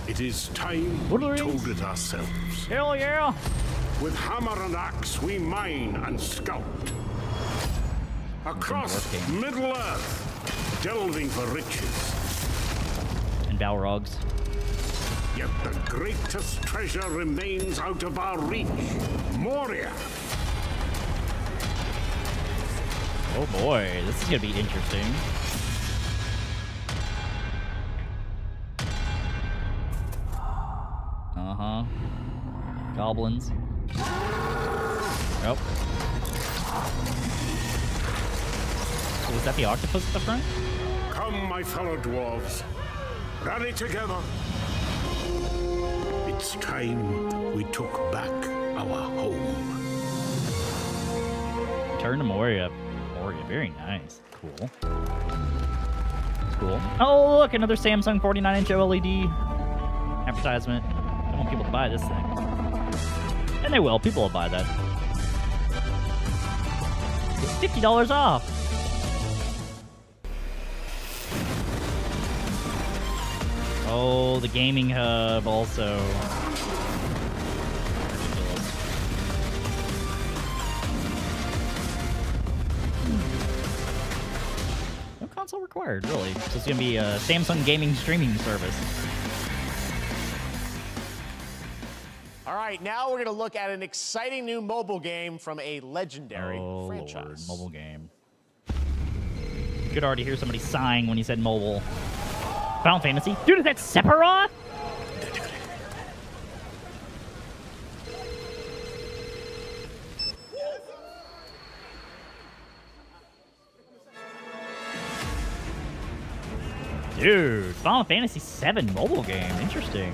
It is time we Wolverines. told it ourselves. Hell yeah! With hammer and axe, we mine and scout. Across Middle-earth, delving for riches. And Balrogs. Yet the greatest treasure remains out of our reach. Moria. Oh boy, this is gonna be interesting. Uh-huh. Goblins. Nope. So was that the octopus at the front? Come, my fellow dwarves. Rally together. It's time we took back our home. Turn to Moria. Very nice. Cool. Cool. Oh, look, another Samsung 49-inch OLED advertisement. I want people to buy this thing. And they will. People will buy that. It's $50 off. Oh, the gaming hub also. Console required, really. So it's going to be a Samsung gaming streaming service. All right, now we're going to look at an exciting new mobile game from a legendary franchise. Lord, mobile game. You could already hear somebody sighing when he said mobile. Final Fantasy? Dude, is that Sephiroth? Dude, Final Fantasy VII mobile game. Interesting.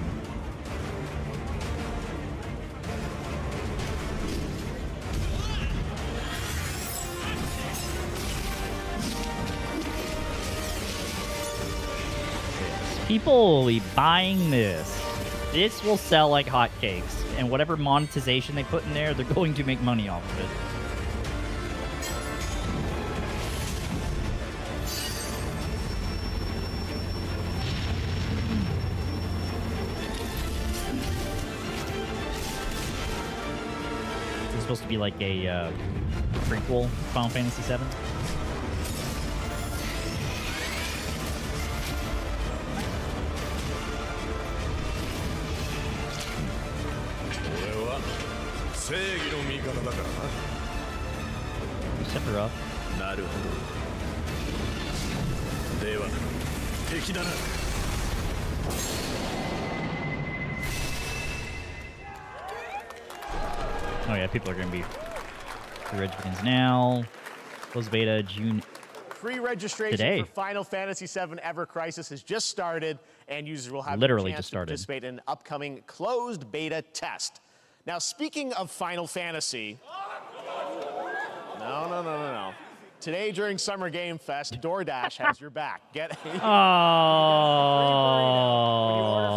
People will be buying this. This will sell like hotcakes. And whatever monetization they put in there, they're going to make money off of it. Supposed to be like a prequel Final Fantasy VII. Sephiroth. Oh yeah, people are going to be... The Reg begins now. Closed beta, June Pre-registration Today. for Final Fantasy VII Ever Crisis has just started, and users will have Literally a chance just to started. participate in an upcoming closed beta test. Now, speaking of Final Fantasy, no. Today during Summer Game Fest, DoorDash has your back. Get a Oh.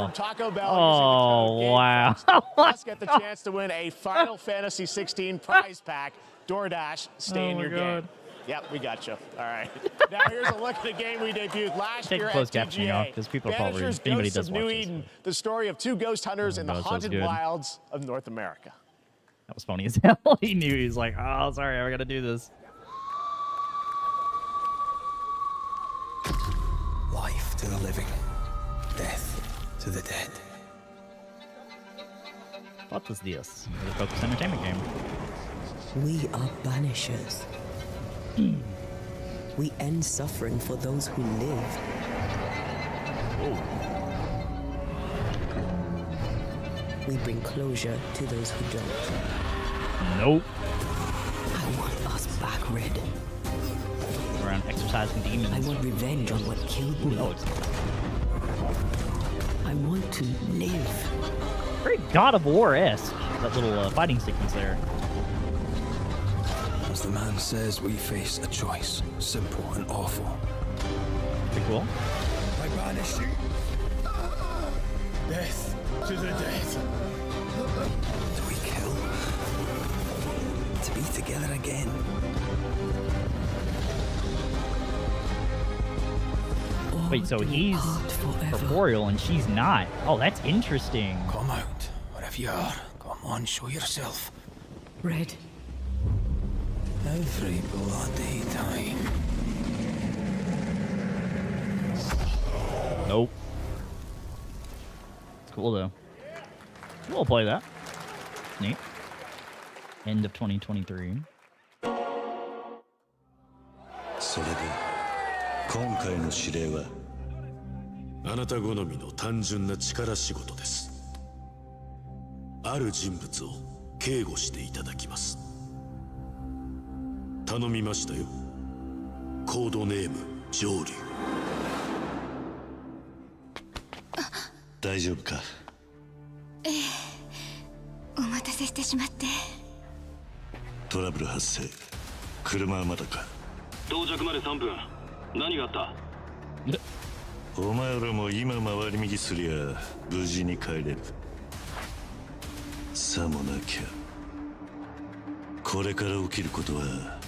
from Taco Bell Oh, wow. Plus, get the chance to win a Final Fantasy 16 prize pack. DoorDash, stay in your game. Yep, we got you. All right. Now here's a look at a game we debuted last Take year closed at captioning TGA. off, 'cause people are probably- Banishers if anybody Ghosts does of New watch this, Eden, the story of two ghost hunters in the God, sounds haunted good. wilds of North America. That was funny as hell. He knew. He was like, oh, sorry, I gotta do this. Life to the living, death to the dead. What is this? The Focus Entertainment game. We are banishers. We end suffering for those who live. We bring closure to those who don't. Nope. I want us back, Red. Around exercising demons. I want revenge on what killed me. I want to live. Very God of War-esque. That little fighting sequence there. As the man says, we face a choice, simple and awful. Pretty cool. I banish you. Death to the dead. Do we kill? To be together again. Wait, so he's corporeal and she's not. Oh, that's interesting. Come out, wherever you are. Come on, show yourself. Red. Every bloody time. Nope. It's cool though. We'll play that. Neat. End of 2023. それで今回の指令はあなた好みの単純な力仕事です。ある人物を警護していただきます。頼みましたよ。コードネーム上流。大丈夫か？ええ、お待たせしてしまって。トラブル発生。車はまだか？到着まで3分。何があった？お前らも今回り右すりゃ無事に帰れる。さもなきゃこれから起きることは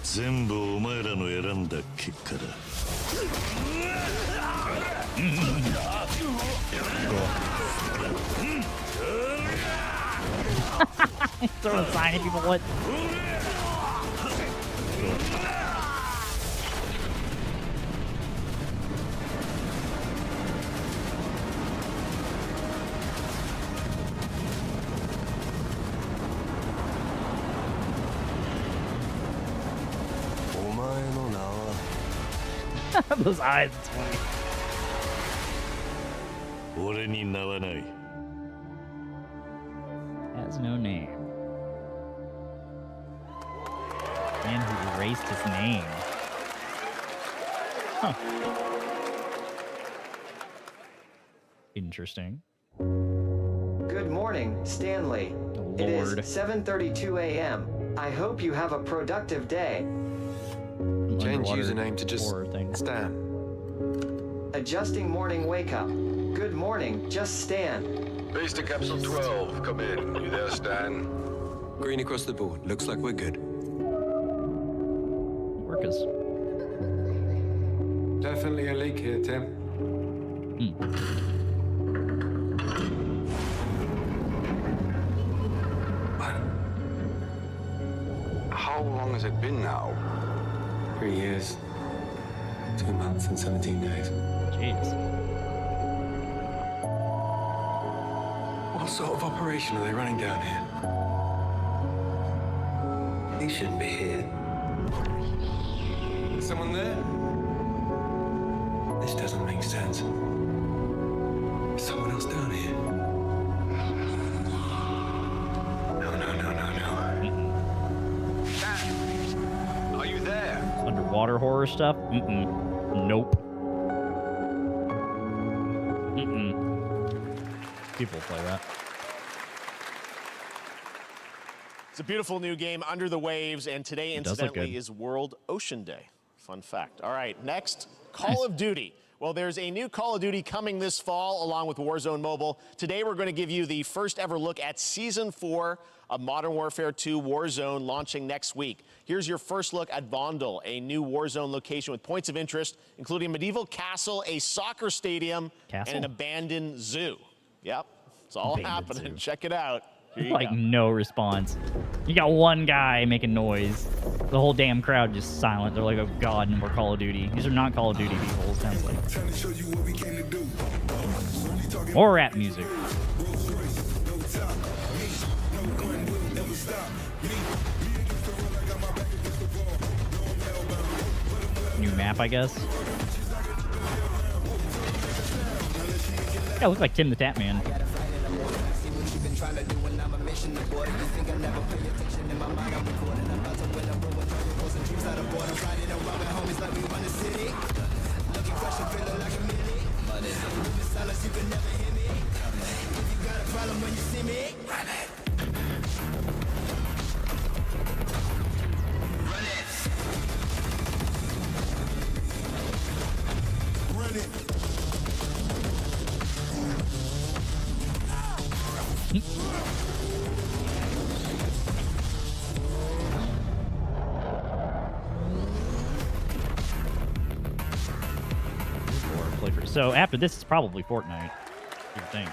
全部お前らの選んだ結果だ。Throwing a sign at people, what? Those eyes, it's funny. 俺に名はない。 Has no name. Man who erased his name. Huh. Interesting. Good morning, Stanley. It is 7:32 a.m. I hope you have a productive day. Change username to just Stan. Adjusting morning wake up. Good morning, just Stan. Base to capsule 12. Come in. You there, Stan? Green across the board. Looks like we're good. Workers. Definitely a leak here, Tim. How long has it been now? 3 years. 2 months and 17 days. Jeez. What sort of operation are they running down here? He shouldn't be here. Is someone there? This doesn't make sense. Is someone else down here? No. Are you there? Underwater horror stuff? Nope. People play that. It's a beautiful new game, Under the Waves, and today, incidentally, is World Ocean Day. Fun fact. All right, next, Call of Duty. Well, there's a new Call of Duty coming this fall, along with Warzone Mobile. Today, we're going to give you the first ever look at Season 4 of Modern Warfare 2 Warzone, launching next week. Here's your first look at Vondel, a new Warzone location with points of interest, including a medieval castle, a soccer stadium, and an abandoned zoo. Yep, it's all happening. Zoo. Check it out. Like, no response. You got one guy making noise. The whole damn crowd just silent. They're like, oh god, no more Call of Duty. These are not Call of Duty people, it sounds like. More rap music. New map, I guess. Yeah, looks like Tim the Tap Man. So after this, it's probably Fortnite. You think?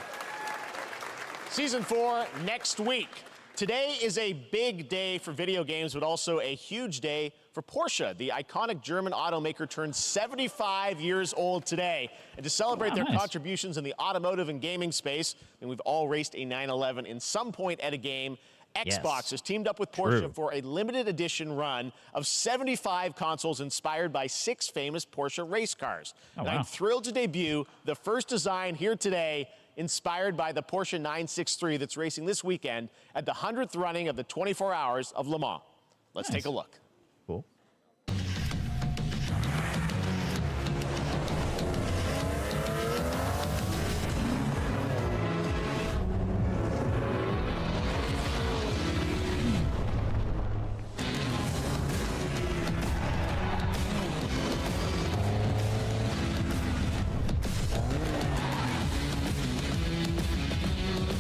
Season 4 next week. Today is a big day for video games, but also a huge day for Porsche. The iconic German automaker turned 75 years old today. And to celebrate their contributions in the automotive and gaming space, and we've all raced a 911 in some point at a game, Xbox has teamed up with Porsche for a limited edition run of 75 consoles inspired by 6 famous Porsche race cars. I'm thrilled to debut the first design here today, inspired by the Porsche 963 that's racing this weekend at the 100th running of the 24 Hours of Le Mans. Let's take a look. Cool.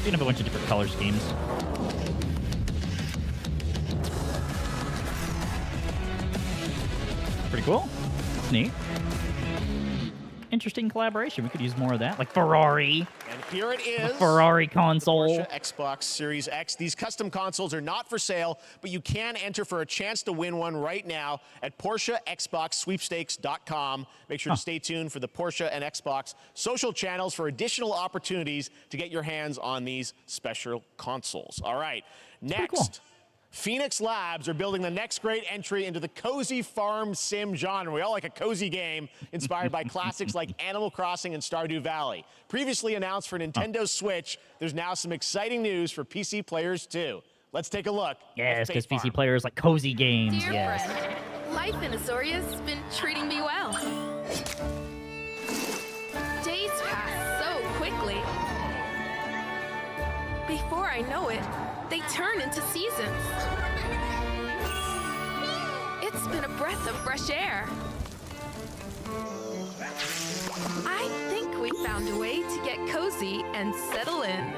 Seen a bunch of different color schemes. Pretty cool. That's neat. Interesting collaboration. We could use more of that, like Ferrari. And here it is. The Ferrari console. Porsche Xbox Series X. These custom consoles are not for sale, but you can enter for a chance to win one right now at PorscheXboxSweepstakes.com. Make sure to stay tuned for the Porsche and Xbox social channels for additional opportunities to get your hands on these special consoles. All right, next. Phoenix Labs are building the next great entry into the cozy farm sim genre. We all like a cozy game inspired by classics like Animal Crossing and Stardew Valley. Previously announced for Nintendo Switch, there's now some exciting news for PC players too. Let's take a look. Yes, because PC players like cozy games. Dear yes. friend, life in Azoria's been treating me well. Days pass so quickly. Before I know it, they turn into seasons. It's been a breath of fresh air. I think we found a way to get cozy and settle in.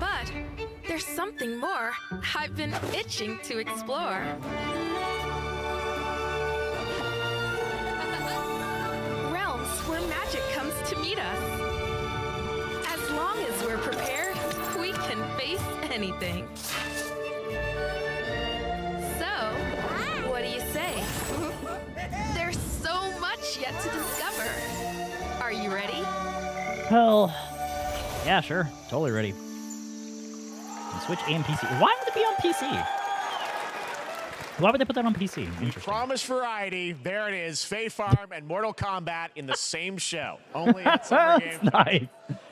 But there's something more I've been itching to explore. Realms where magic comes to meet us. As long as we're prepared, we can face anything. So, what do you say? There's so much yet to discover. Are you ready? Hell, yeah, sure. Totally ready. And Switch and PC. Why would it be on PC? Why would they put that on PC? We promise variety. There it is. Fae Farm and Mortal Kombat in the same show. Only at Summer Game. Nice.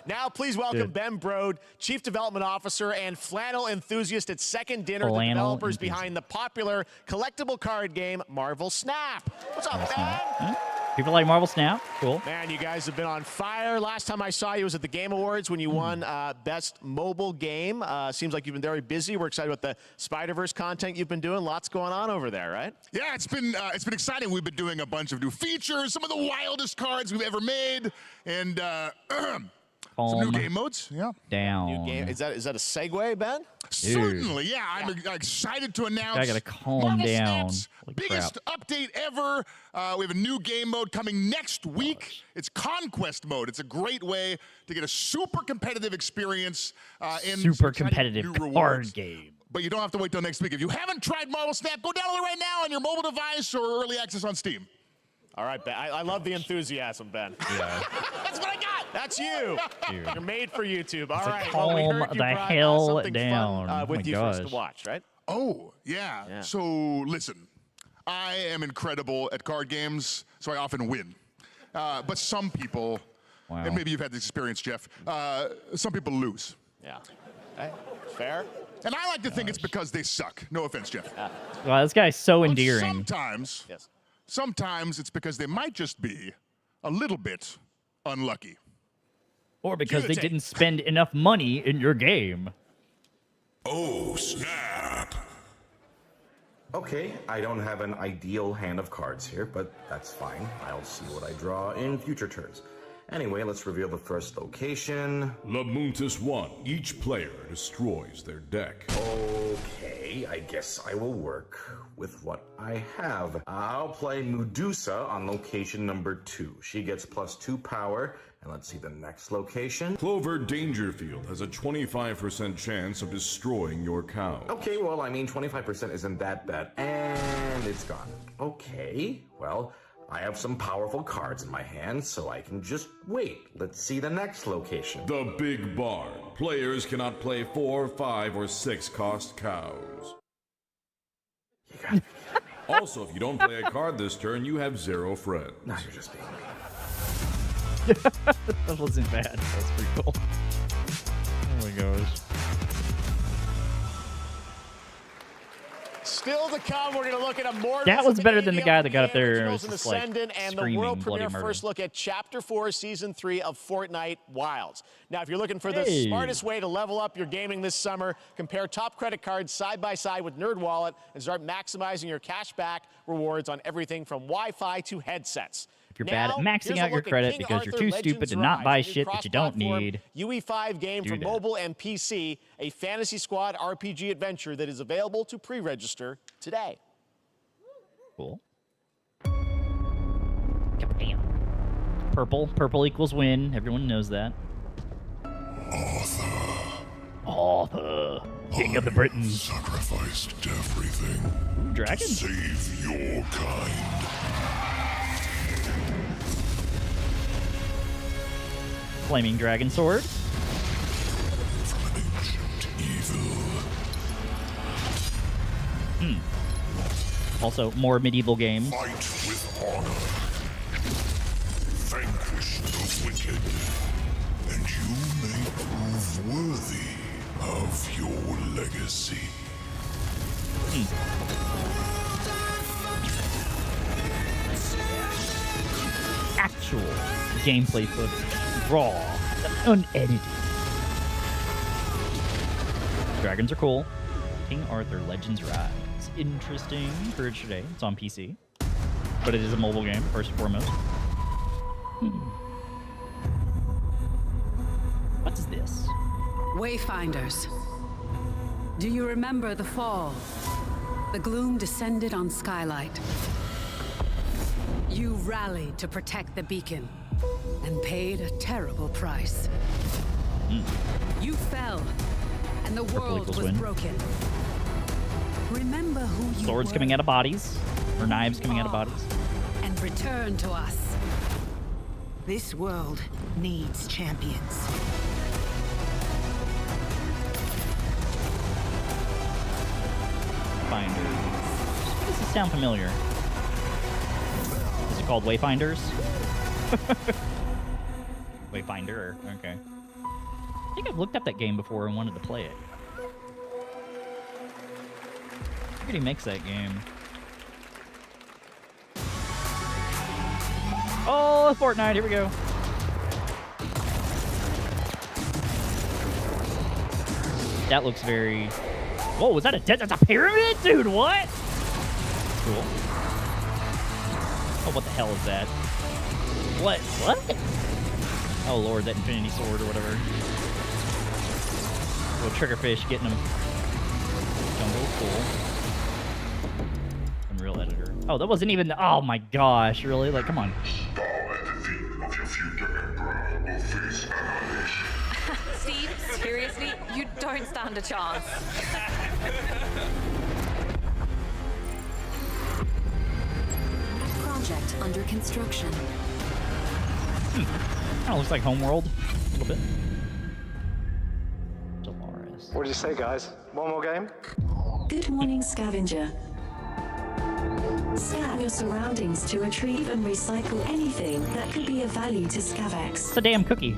Now, please welcome Dude. Ben Brode, Chief Development Officer and flannel enthusiast at Second Dinner, the Flannel developers enthusiast. behind the popular collectible card game Marvel Snap. What's up, Ben? Huh? People like Marvel Snap. Cool. Man, you guys have been on fire. Last time I saw you was at the Game Awards when you won Best Mobile Game. Seems like you've been very busy. We're excited about the Spider-Verse content you've been doing. Lots going on over there, right? Yeah, it's been exciting. We've been doing a bunch of new features, some of the wildest cards we've ever made, and some new game modes. Yeah. Down. New game. Is that a segue, Ben? Certainly, yeah. I'm excited to announce. I gotta calm Marvel down. Snap's Holy biggest update ever. We have a new game mode coming next week. It's Conquest mode. It's a great way to get a super competitive experience and Super competitive new card rewards. game. But you don't have to wait till next week. If you haven't tried Marvel Snap, go download it right now on your mobile device or early access on Steam. All right, Ben. I love the enthusiasm, Ben. Yeah. That's what I got. That's you. Dude. You're made for YouTube. All It's like, right. Well, we calm heard you the brought, hell something down. fun, Oh with my you for us gosh. to watch, right? Oh, yeah. So, listen, I am incredible at card games, so I often win. But some people, and maybe you've had this experience, Jeff, some people lose. Yeah. Hey, fair. And I like to think it's because they suck. No offense, Jeff. Wow, this guy's so But endearing. sometimes it's because they might just be a little bit unlucky. Or because they Take. didn't spend enough money in your game. Oh, snap. Okay, I don't have an ideal hand of cards here, but that's fine. I'll see what I draw in future turns. Anyway, let's reveal the first location. Lamuntis 1. Each player destroys their deck. Okay, I guess I will work with what I have. I'll play Medusa on location number 2. She gets +2 power. And let's see the next location. Clover Dangerfield has a 25% chance of destroying your cow. Okay, well, I mean, 25% isn't that bad. And it's gone. Okay, well, I have some powerful cards in my hand, so I can just wait. Let's see the next location. The Big Barn. Players cannot play 4, 5, or 6 cost cows. Also, if you don't play a card this turn, you have 0 friends. No, you're just being mean. That wasn't bad. That was pretty cool. Oh my gosh. Still to come, we're going to look at Immortals. That was of the better than the Alien guy that got up there and Originals was and just like Ascendant, and the screaming world bloody premiere murder. first look at Chapter 4, Season 3 of Fortnite Wilds. Now, if you're looking for the Hey. smartest way to level up your gaming this summer, compare top credit cards side by side with NerdWallet and start maximizing your cash back rewards on everything from Wi-Fi to headsets. If you're bad at Now, maxing here's a out your look at credit King because you're Arthur too Legends stupid to not Rise, buy a new shit that you don't cross-platform need. UE5 game Do for that. mobile and PC, a Fantasy Squad RPG adventure that is available to pre-register today. Cool. Purple. Purple equals win. Everyone knows that. Arthur. King of the Britons. Sacrificed everything. Ooh, dragon. To save your kind. Flaming dragon sword. Also, more medieval games. Fight with honor. Vanquish the wicked. And you may prove worthy of your legacy. Actual gameplay footage. Raw. Unedited. Dragons are cool. King Arthur Legends Rise. Interesting for today. It's on PC. But it is a mobile game, first and foremost. What is this? Wayfinders. Do you remember the fall? The gloom descended on Skylight. You rallied to protect the beacon and paid a terrible price. You fell, and the world equals was win. broken. Remember who you Swords were coming out of bodies. Or knives coming out of bodies. and return to us. This world needs champions. Finder. Why does this sound familiar? Is it called Wayfinders? Wayfinder, okay. I think I've looked up that game before and wanted to play it. How could he makes that game? Oh, Fortnite, here we go. That looks very... Whoa, was that a... That's a pyramid? Dude, what? Cool. Oh, what the hell is that? What? Oh, Lord, that infinity sword or whatever. Little triggerfish getting him. Jungle, cool. Unreal editor. Oh, that wasn't even... Oh, my gosh, really? Like, come on. Steve, seriously, you don't stand a chance. Project under construction. Kind of looks like Homeworld a little bit. What did you say, guys? One more game? Good morning, scavenger. Scan your surroundings to retrieve and recycle anything that could be of value to Scavex. It's a damn cookie.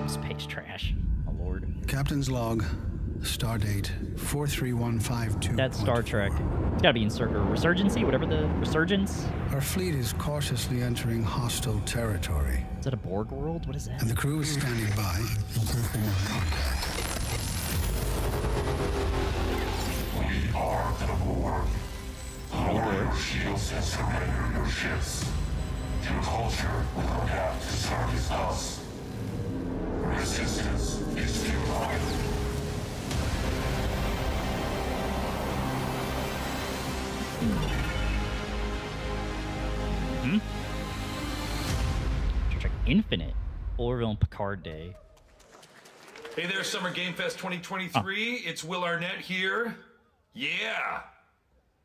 Space trash. Oh, Lord. Captain's log. Stardate 43152. That's Star Trek. It's gotta be in Resurgency, whatever the Resurgence. Our fleet is cautiously entering hostile territory. Is that a Borg world? What is that? And the crew is standing by. We are the Borg. Lower your shields and surrender your ships. Your culture will adapt to service us. Resistance is futile. Star Trek Infinite. Orville and Picard Day. Hey there, Summer Game Fest 2023. It's Will Arnett here. Yeah.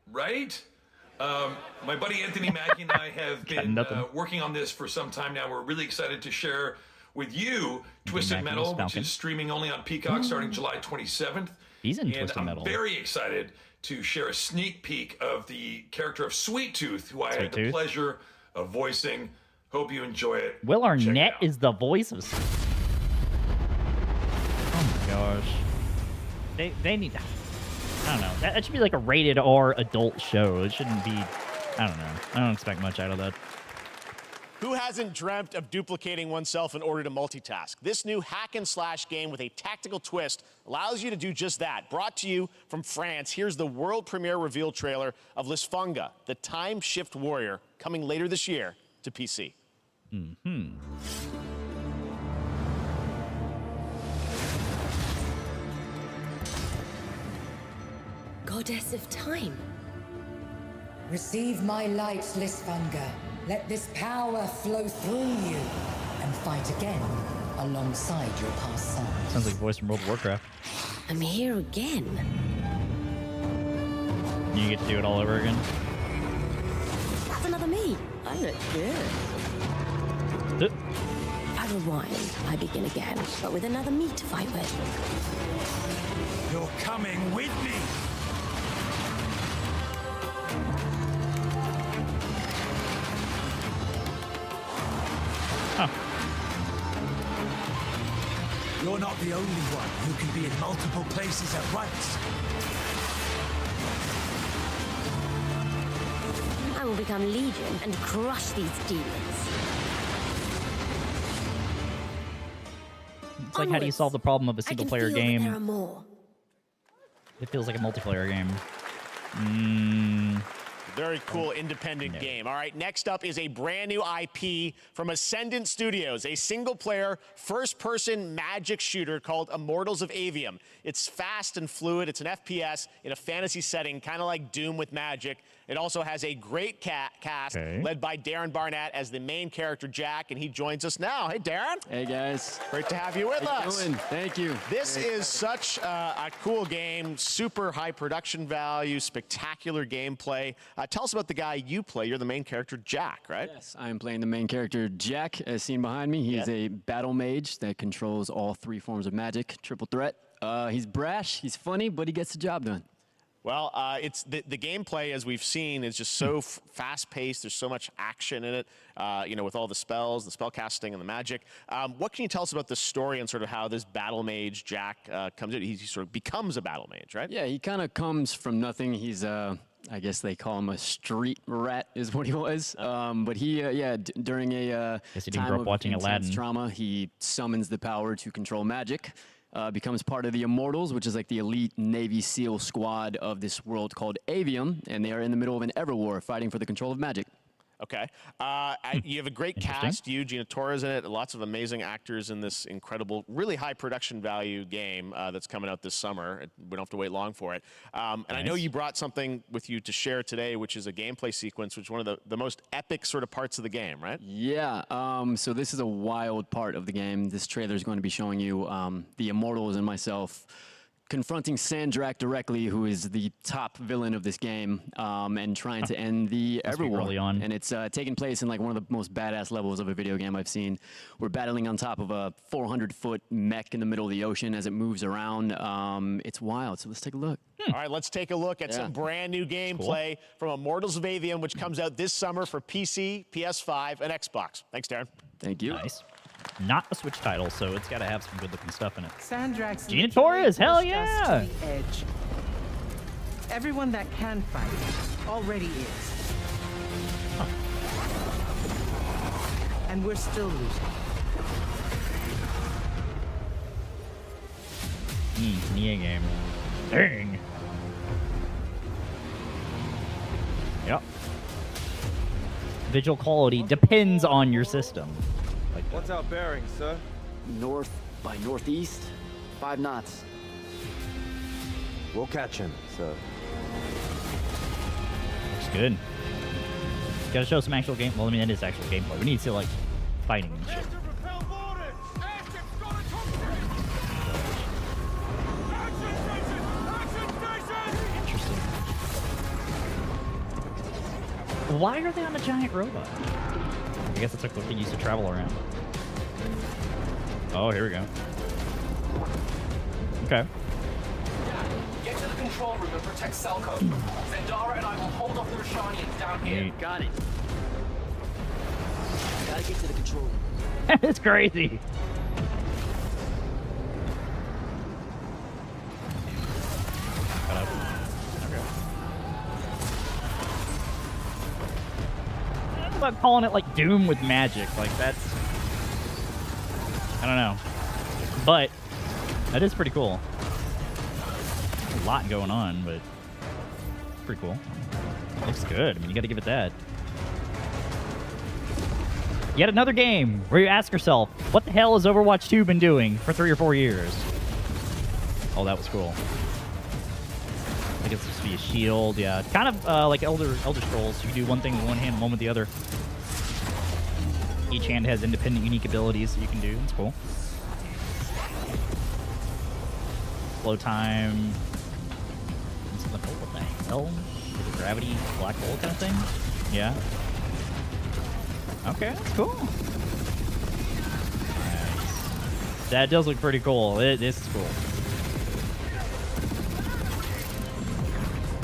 Right? My buddy Anthony Mackie and I have been working on this for some time now. We're really excited to share with you Twisted Metal, which is streaming only on Peacock starting July 27th. He's in Twisted Metal. I'm very excited to share a sneak peek of the character of Sweet Tooth, who I had the pleasure of voicing. Hope you enjoy it. Will Arnett is the voice of... Oh my gosh. They need... I don't know. That should be like a rated R adult show. It shouldn't be... I don't know. I don't expect much out of that. Who hasn't dreamt of duplicating oneself in order to multitask? This new hack and slash game with a tactical twist allows you to do just that. Brought to you from France, here's the world premiere reveal trailer of Lisfunga, the time shift warrior, coming later this year to PC. Goddess of time. Receive my light, Lisfunga. Let this power flow through you and fight again alongside your past self. Sounds like a voice from World of Warcraft. I'm here again. You get to do it all over again? That's another me. I look good. I rewind. I begin again, but with another me to fight with. You're coming with me. You're not the only one who can be in multiple places at once. I will become Legion and crush these demons. It's like, how do you solve the problem of a single-player game? There are more. It feels like a multiplayer game. Very cool independent game. All right, next up is a brand new IP from Ascendant Studios, a single-player, first-person magic shooter called Immortals of Avium. It's fast and fluid. It's an FPS in a fantasy setting, kind of like Doom with magic. It also has a great cast led by Darren Barnett as the main character, Jack, and he joins us now. Hey, Darren. Hey, guys. Great to have you with us. How you doing? Thank you. This is such a cool game, super high production value, spectacular gameplay. Tell us about the guy you play. You're the main character, Jack, right? Yes, I'm playing the main character, Jack, as seen behind me. He is a battle mage that controls all three forms of magic, triple threat. He's brash, he's funny, but he gets the job done. Well, it's the gameplay, as we've seen, is just so fast-paced. There's so much action in it, with all the spells, the spell casting, and the magic. What can you tell us about the story and sort of how this battle mage, Jack, comes in? He sort of becomes a battle mage, right? Yeah, he kind of comes from nothing. He's, I guess they call him a street rat is what he was. But he, during a Guess he didn't time grow up of watching intense Aladdin. trauma, he summons the power to control magic. Becomes part of the Immortals, which is like the elite Navy SEAL squad of this world called Avium, and they are in the middle of an ever war fighting for the control of magic. Okay. You have a great cast. You, Gina Torres in it. Lots of amazing actors in this incredible, really high production value game that's coming out this summer. We don't have to wait long for it. And I know you brought something with you to share today, which is a gameplay sequence, which is one of the most epic sort of parts of the game, right? Yeah. So this is a wild part of the game. This trailer is going to be showing you the Immortals and myself confronting Sandrak directly, who is the top villain of this game, and trying to end the Everwar. Early on. And it's taking place in like one of the most badass levels of a video game I've seen. We're battling on top of a 400-foot mech in the middle of the ocean as it moves around. It's wild, so let's take a look. All right, let's take a look at some brand new gameplay from Immortals of Avium, which comes out this summer for PC, PS5, and Xbox. Thanks, Darren. Thank you. Nice. Not a Switch title, so it's got to have some good-looking stuff in it. Sandrak's Gina Torres, hell yeah! To the edge. Everyone that can fight already is. And we're still losing. Nia game. Dang. Yep. Visual quality depends on your system. What's our bearing, sir? North by northeast, 5 knots. We'll catch him, sir. Looks good. Gotta show some actual game. Well, I mean, that is actual gameplay. We need to see, like, fighting and shit. Interesting. Why are they on a giant robot? I guess it's like what they used to travel around. Oh, here we go. Okay. Get to the control room and protect Selco. Zendara and I will hold off the Rashanians down here. Got it. Gotta get to the control room. It's crazy. I'm calling it like Doom with magic. Like that's, I don't know, but that is pretty cool. A lot going on, but it's pretty cool. Looks good. I mean, you got to give it that. Yet another game where you ask yourself, what the hell has Overwatch 2 been doing for 3 or 4 years? Oh, that was cool. I guess this would be a shield, yeah. Kind of like Elder Scrolls. You do one thing with one hand, one with the other. Each hand has independent, unique abilities that you can do. It's cool. Flow time. What the hell? Is it gravity, black hole kind of thing? Yeah. Okay, that's cool. Nice. That does look pretty cool. This is cool.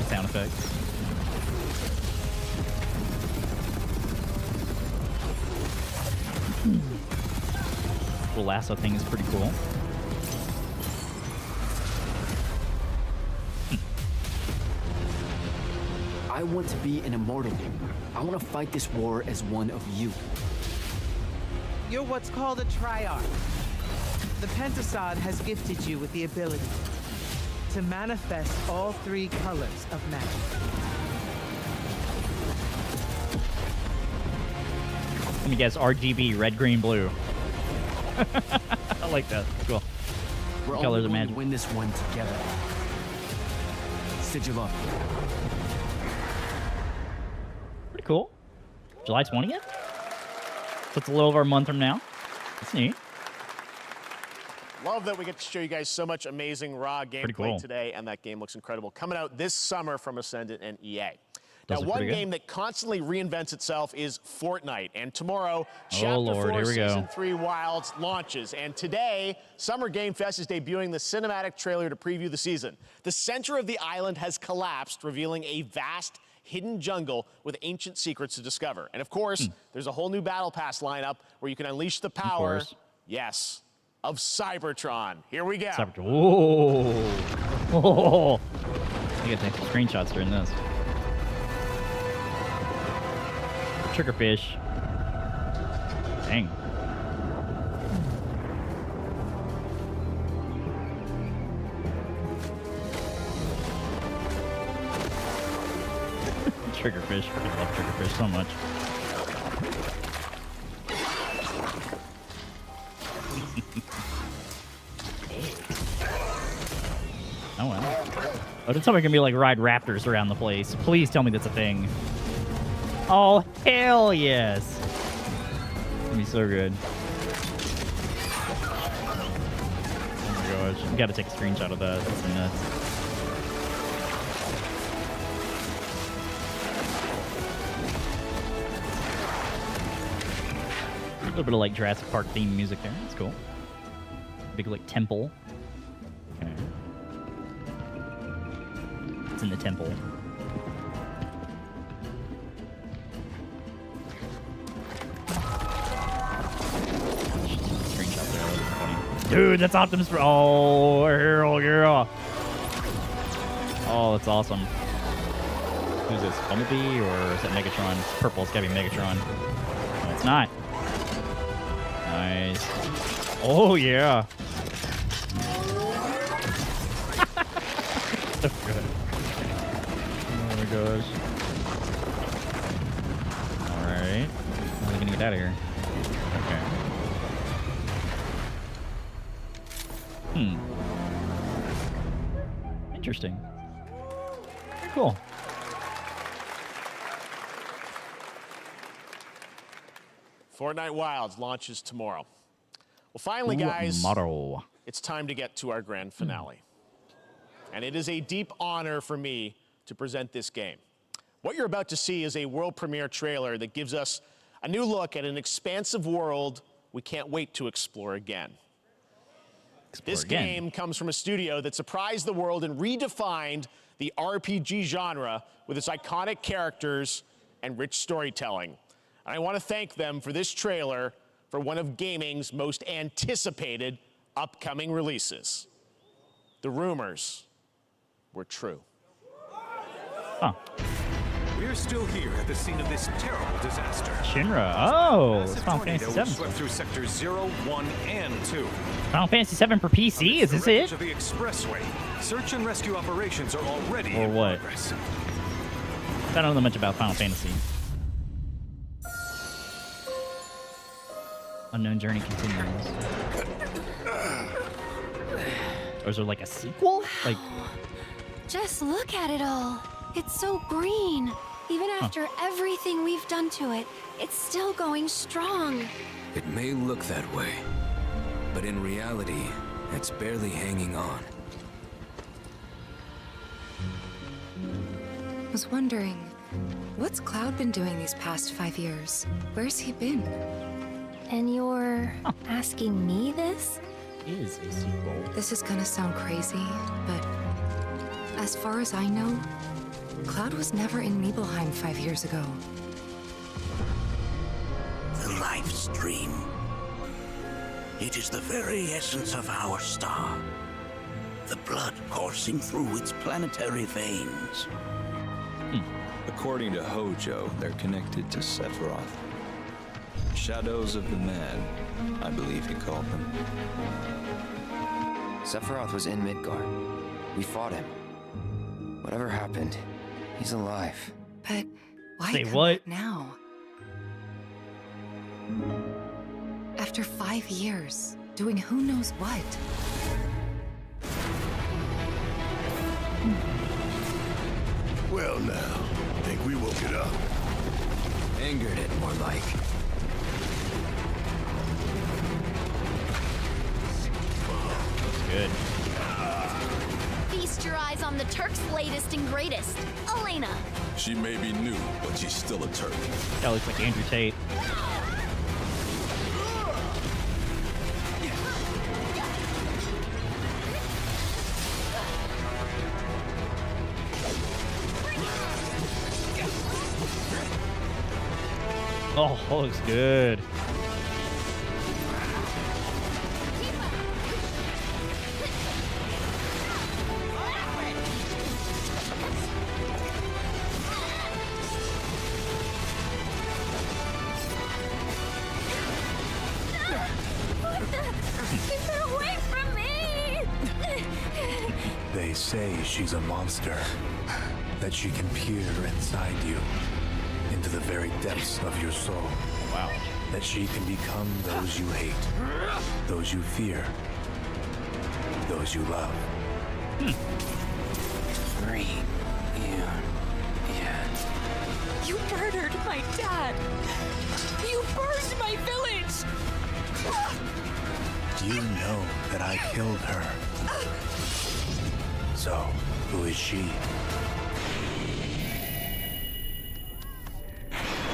Sound effects. The lasso thing is pretty cool. I want to be an immortal. I want to fight this war as one of you. You're what's called a triarch. The Pentasod has gifted you with the ability to manifest all 3 colors of magic. Let me guess, RGB, red, green, blue. I like that. Cool. We're Colors all of going magic. to win this one together. Sigil up. Pretty cool. July 20th? So it's a little over a month from now. That's neat. Love that we get to show you guys so much amazing raw gameplay cool. today, and that game looks incredible. Coming out this summer from Ascendant and EA. Now, look one pretty good. game that constantly reinvents itself is Fortnite. And tomorrow, Oh, Chapter Lord, 4 here we go. Season 3 Wilds launches. And today, Summer Game Fest is debuting the cinematic trailer to preview the season. The center of the island has collapsed, revealing a vast hidden jungle with ancient secrets to discover. And of course, there's a whole new Battle Pass lineup where you can unleash the power, yes, of Cybertron. Here we go. Whoa. Oh. I gotta take some screenshots during this. Triggerfish. Dang. Triggerfish. I love triggerfish so much. Oh well. Oh, did somebody gonna be like ride raptors around the place? Please tell me that's a thing. Oh hell yes! That'd be so good. Oh my gosh! You gotta take a screenshot of that. That's nuts. A little bit of like Jurassic Park themed music there. That's cool. Big like temple. Okay. It's in the temple. Screenshot there. That was funny. Dude, that's Optimus Prime. Oh, hell yeah. Oh, that's awesome. Who's this? Bumblebee or is that Megatron? It's purple. It's gotta be Megatron. No, it's not. Nice. Oh, yeah. So good. Oh my gosh. Alright. How are we gonna get out of here? Okay. Interesting. Very cool. Fortnite Wilds launches tomorrow. Well, finally, guys, it's time to get to our grand finale. And it is a deep honor for me to present this game. What you're about to see is a world premiere trailer that gives us a new look at an expansive world we can't wait to explore again. This game comes from a studio that surprised the world and redefined the RPG genre with its iconic characters and rich storytelling. And I want to thank them for this trailer for one of gaming's most anticipated upcoming releases. The rumors were true. Huh. We're still here at the scene of this terrible disaster. Shinra. Oh, it's Final Fantasy VII. Swept through sectors 0, 1, and 2. Final Fantasy VII for PC? Is this it? Of the expressway. Search and rescue operations are already Or in what? progress. I don't know much about Final Fantasy. Unknown Journey continues. Or is there like a sequel? Like, Just look at it all. It's so green. Even after everything we've done to it, it's still going strong. It may look that way, but in reality, it's barely hanging on. I was wondering, what's Cloud been doing these past 5 years? Where's he been? And you're asking me this? Is a sequel. This is gonna sound crazy, but as far as I know, Cloud was never in Nibelheim 5 years ago. The Livestream. It is the very essence of our star. The blood coursing through its planetary veins. According to Hojo, they're connected to Sephiroth. Shadows of the Mad, I believe he called them. Sephiroth was in Midgard. We fought him. Whatever happened, he's alive. But why Say come what? back now? After 5 years, doing who knows what? Well now, think we woke it up. Angered it, more like. Good. These feast your eyes on the Turk's latest and greatest, Elena. She may be new, but she's still a Turk. That looks like Andrew Tate. Oh, looks good. Keep her away from me! They say she's a monster, that she can peer inside you, into the very depths of your soul. Wow. That she can become those you hate, those you fear, those you love. You murdered my dad! You burned my village! You know that I killed her. So, who is she?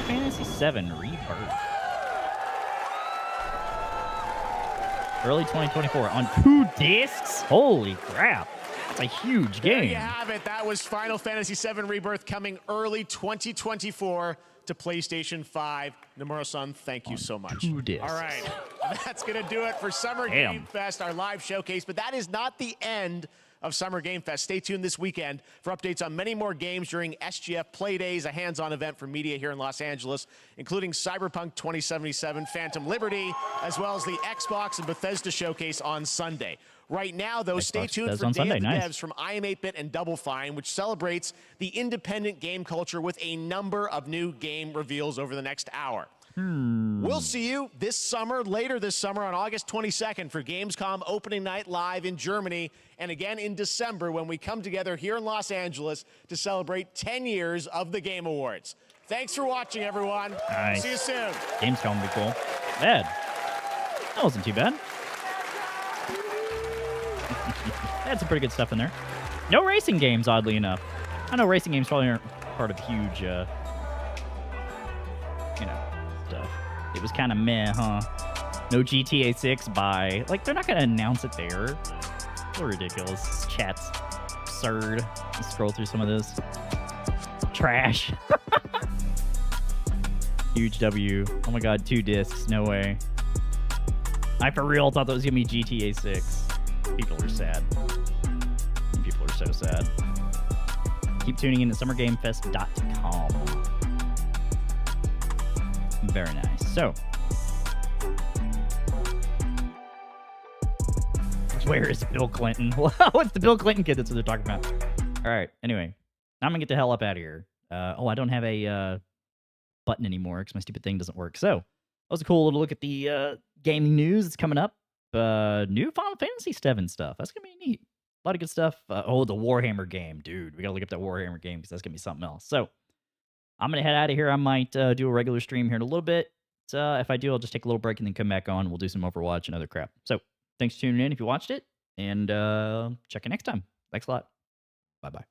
Fantasy VII Rebirth. Early 2024 on 2 discs? Holy crap. That's a huge game. There you have it. That was Final Fantasy VII Rebirth coming early 2024 to PlayStation 5. Nomura-san, thank you so much. 2 discs. All right. That's going to do it for Summer Damn. Game Fest, our live showcase. But that is not the end of Summer Game Fest. Stay tuned this weekend for updates on many more games during SGF Play Days, a hands-on event for media here in Los Angeles, including Cyberpunk 2077, Phantom Liberty, as well as the Xbox and Bethesda showcase on Sunday. Right now, though, stay tuned for Day of the Devs from I Am 8-Bit and Double Fine, which celebrates the independent game culture with a number of new game reveals over the next hour. We'll see you this summer, later this summer on August 22nd for Gamescom opening night live in Germany, and again in December when we come together here in Los Angeles to celebrate 10 years of the Game Awards. Thanks for watching, everyone. Nice. See you soon. Gamescom would be cool. Bad. That wasn't too bad. Had some pretty good stuff in there. No racing games, oddly enough. I know racing games probably aren't part of huge, stuff. It was kind of meh, huh? No GTA 6 by... Like, they're not going to announce it there. So ridiculous. This chat's absurd. Let's scroll through some of this. Trash. Huge W. Oh my god, 2 discs. No way. I for real thought that was going to be GTA 6. People are sad. People are so sad. Keep tuning in to summergamefest.com. Very nice. So, where is Bill Clinton? What's the Bill Clinton kid? That's what they're talking about. All right. Anyway, I'm going to get the hell up out of here. I don't have a button anymore because my stupid thing doesn't work. So, that was a cool little look at the gaming news that's coming up. New Final Fantasy VII stuff. That's going to be neat. A lot of good stuff. The Warhammer game. Dude, we got to look up that Warhammer game because that's going to be something else. So, I'm going to head out of here. I might do a regular stream here in a little bit. If I do, I'll just take a little break and then come back on. We'll do some Overwatch and other crap. So, thanks for tuning in if you watched it. And check you next time. Thanks a lot. Bye-bye.